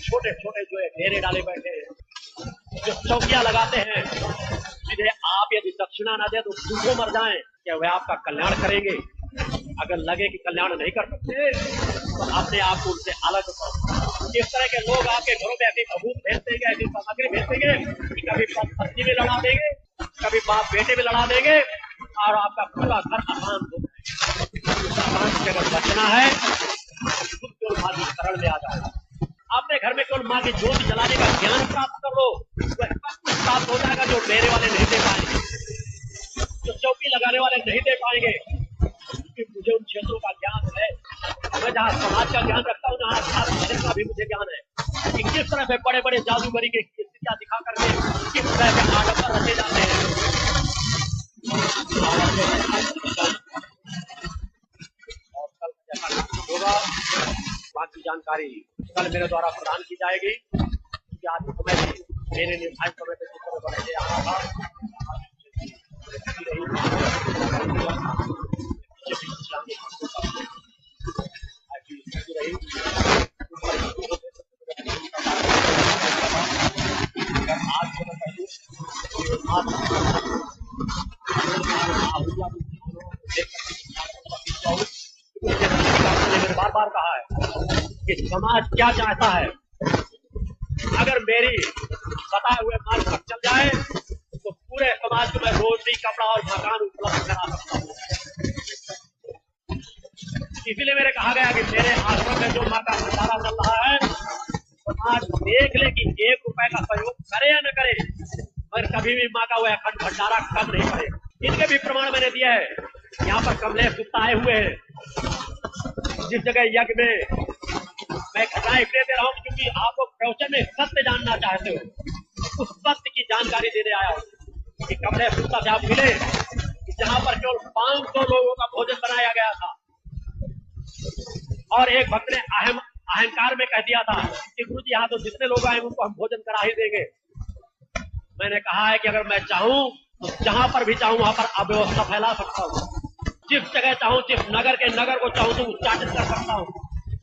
छोटे छोटे जो है घेरे डाले बैठे हैं, जो चौकियां लगाते हैं, सीधे आप यदि दक्षिणा न दे तो भूखों मर जाएं, क्या वह आपका कल्याण करेंगे? अगर लगे कि कल्याण नहीं कर सकते तो अपने आप को उनसे अलग करो। इस तरह के लोग आपके घरों में ऐसी भभूत भेज देंगे, ऐसी सामग्री भेज देंगे कि कभी पत्नी में लड़ा देंगे, कभी बाप बेटे में लड़ा देंगे और आपका पूरा घर अशांत हो जाएगा। से अगर बचना है तो केवल माँ की शरण में आ जाओ। अपने घर में केवल माँ की ज्योति जलाने का ज्ञान प्राप्त कर लो, वह सब कुछ प्राप्त हो जाएगा जो मेरे वाले नहीं दे पाएंगे, जो चौकी लगाने वाले नहीं दे पाएंगे। क्योंकि मुझे उन क्षेत्रों का ज्ञान है, मैं जहाँ समाज का ज्ञान रखता हूँ, जहाँ अध्यात्म का भी मुझे ज्ञान है कि किस तरह से बड़े बड़े जादूगरी की स्थितियां दिखा करके किस तरह के आडंबर रचे जाते हैं। और कल होगा बाकी जानकारी कल मेरे द्वारा प्रदान की जाएगी क्योंकि आज समय मेरे निर्धारित समय पे जिस तरह से आ रहा था बार बार कहा है कि समाज क्या चाहता है। अगर मेरी बताए हुए मार्ग पर चल जाए तो पूरे समाज को मैं रोटी, कपड़ा और मकान उपलब्ध करा सकता हूँ। इसलिए मेरे कहा गया कि मेरे आश्रम में जो माँ का भंडारा चल रहा है समाज देख ले कि 1 रुपए का सहयोग करे या न करे, मगर कभी भी माँ का वह अखंड भंडारा कम नहीं करे। इनके भी प्रमाण मैंने दिया है। यहाँ पर कमलेश गुप्ता आए हुए हैं, जिस जगह यज्ञ में मैं घटनाएं इसलिए दे रहा हूँ क्योंकि आप लोग प्रवचन में सत्य जानना चाहते हो, उस सत्य की जानकारी देने आया हूँ कि कमलेश गुप्ता से आप मिले जहाँ पर केवल 500 लोगों का भोजन बनाया गया था और एक भक्त ने अहंकार में कह दिया था कि गुरु जी यहाँ तो जितने लोग आए उनको हम भोजन करा ही देंगे। मैंने कहा है कि अगर मैं चाहूँ तो जहां पर भी चाहूँ वहां पर अव्यवस्था फैला सकता हूँ, जिस जगह चाहूँ, जिस नगर के नगर को चाहूँ तो उच्चाटित कर सकता हूँ।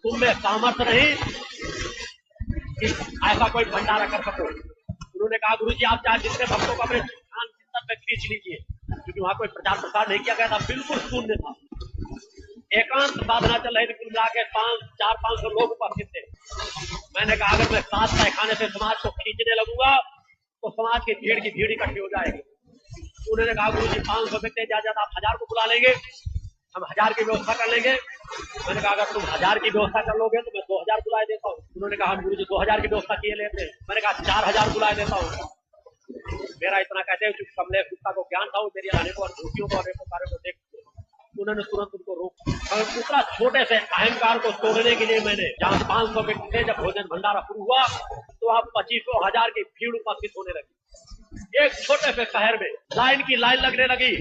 तुम में सामर्थ्य नहीं कि ऐसा कोई भंडारा कर सको। उन्होंने कहा गुरु जी आप चाहे जितने भक्तों को अपने चिंतन में खींच लीजिए, क्योंकि वहां कोई प्रचार प्रसार नहीं किया गया था, बिल्कुल शून्य था, एकांत साधना चल रही थी। कुल मिला के 400-500 लोग उपस्थित थे। मैंने कहा अगर मैं 7 तहखाने से समाज को खींचने लगूंगा तो समाज की भीड़ इकट्ठी हो जाएगी। उन्होंने कहा गुरु जी 500 व्यक्ति ज्यादा आप 1000 को बुला लेंगे, हम 1000 की व्यवस्था कर लेंगे। मैंने कहा अगर तुम 1000 की व्यवस्था कर लोगे तो मैं 2000 बुलाए देता हूँ। उन्होंने कहा हम गुरु जी 2000 की व्यवस्था किए लेते हैं। मैंने कहा 4000 बुलाए देता हूँ। मेरा इतना कहते हैं क्योंकि कमलेश गुप्ता को ज्ञान था, वो मेरी अनेकों अनुभूतियों को अनेकों कार्यों को देख उन्होंने तुरंत उनको रोक। अगर उतना छोटे से अहंकार को तोड़ने के लिए मैंने जहाँ 500 व्यक्ति थे, जब भोजन भंडारा शुरू हुआ तो वहाँ 2500-1000 की भीड़ उपस्थित होने लगी। एक छोटे से शहर में लाइन की लाइन लगने लगी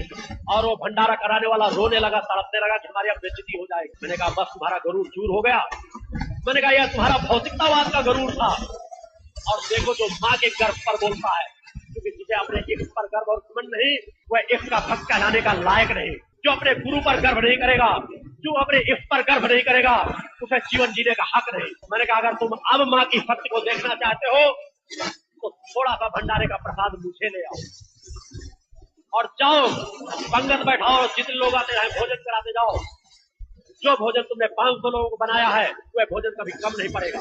और वो भंडारा कराने वाला रोने लगा, तड़पने लगा कि हमारी अब बेइज्जती हो जाएगी। मैंने कहा बस तुम्हारा गरुड़ चूर हो गया। मैंने कहा यह तुम्हारा भौतिकतावाद का गरुड़ था। और देखो जो माँ के गर्भ पर बोलता है, क्योंकि जिसे अपने इश्क पर गर्व और घमंड नहीं, वह इश्क का भक्त कहलाने का लायक नहीं। जो अपने गुरु पर गर्व नहीं करेगा, जो अपने इफ पर गर्व नहीं करेगा उसे जीवन जीने का हक नहीं। मैंने कहा अगर तुम अब माँ की शक्ति को देखना चाहते हो तो थोड़ा सा भंडारे का प्रसाद मुझे ले आओ और जाओ पंगत बैठाओ और जितने लोग आते हैं भोजन कराते जाओ। जो भोजन तुमने 500 लोगों को बनाया है वह भोजन कभी कम नहीं पड़ेगा।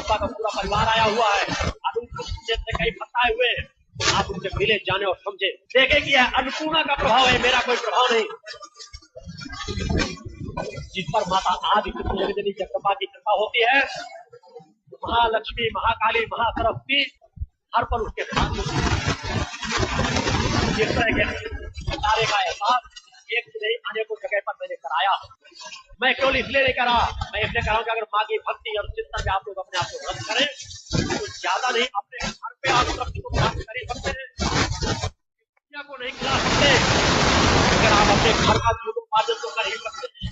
का पूरा परिवार आया हुआ है, अनूपपुर से कई फंसाए हुए हैं, आप उनसे मिले जाने और समझे देखे कि यह अन्नपूर्णा का प्रभाव है, मेरा कोई प्रभाव नहीं। जिस पर माता आदि शक्ति जगदम्बा की कृपा होती है, महालक्ष्मी, महाकाली, महासरस्वती हर पल उसके साथ होती है। इस तरह के सारे का एहसास एक से नहीं अनेकों जगह पर मैंने कराया है। मैं केवल इसलिए नहीं करा, मैं इसलिए करा कि अगर माँ की भक्ति और चिंतन में आप लोग अपने आप को रद्द करें तो ज्यादा नहीं अपने घर पे आप शक्ति को प्राप्त कर ही सकते हैं, को नहीं खिला सकते। अगर आप अपने घर का जीवनोपार्जन तो कर ही सकते हैं,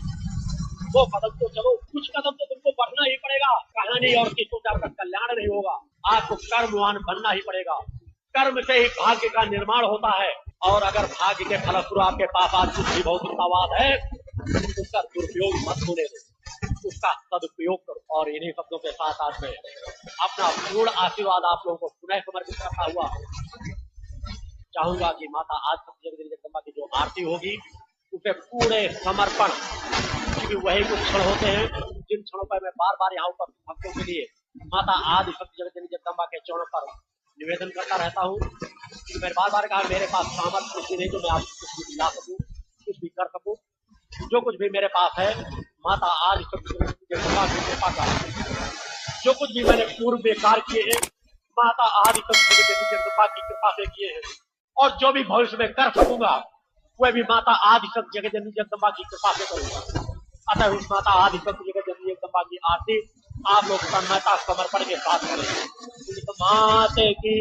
वो कदम तो चलो, कुछ कदम तो तुमको बढ़ना ही पड़ेगा। कहानी और किसी से आपका कल्याण नहीं होगा, आपको कर्मवान बनना ही पड़ेगा। कर्म से ही भाग्य का निर्माण होता है और अगर भाग्य के फलस्वरूप आपके पास आज कुछ भी भौतिकतावाद है उसका दुरुपयोग मत होने दो, उसका सदुपयोग करो। और इन्हीं शब्दों के साथ आज में अपना पूर्ण आशीर्वाद आप लोगों को पुनः समर्पित करता हुआ चाहूंगा कि माता आज जगदम्बा की जो आरती होगी उसे पूरे समर्पण, क्योंकि वही कुछ क्षण होते हैं जिन क्षणों पर मैं बार बार यहाँ पर भक्तों के लिए माता आदि शक्ति जगदम्बा के चरणों पर निवेदन करता रहता हूँ। मैंने बार बार कहा मेरे पास सामर्थ्य कुछ भी नहीं तो मैं आपको कुछ भी दिला सकूं, कुछ भी कर सकूं। जो कुछ भी मेरे पास है माता आदि शक्ति जगदम्बा की कृपा का, जो कुछ भी मैंने पूर्व में कार्य किए हैं माता आदि शक्ति जगदम्बा की कृपा से किए हैं और जो भी भविष्य में कर सकूंगा वह भी माता आदि शक्ति जगदम्बा की कृपा से करूंगा। अतः उस माता आदि शक्ति जगदम्बा की आरती आप लोग तन्मयता समर्पण के साथ करें। माते की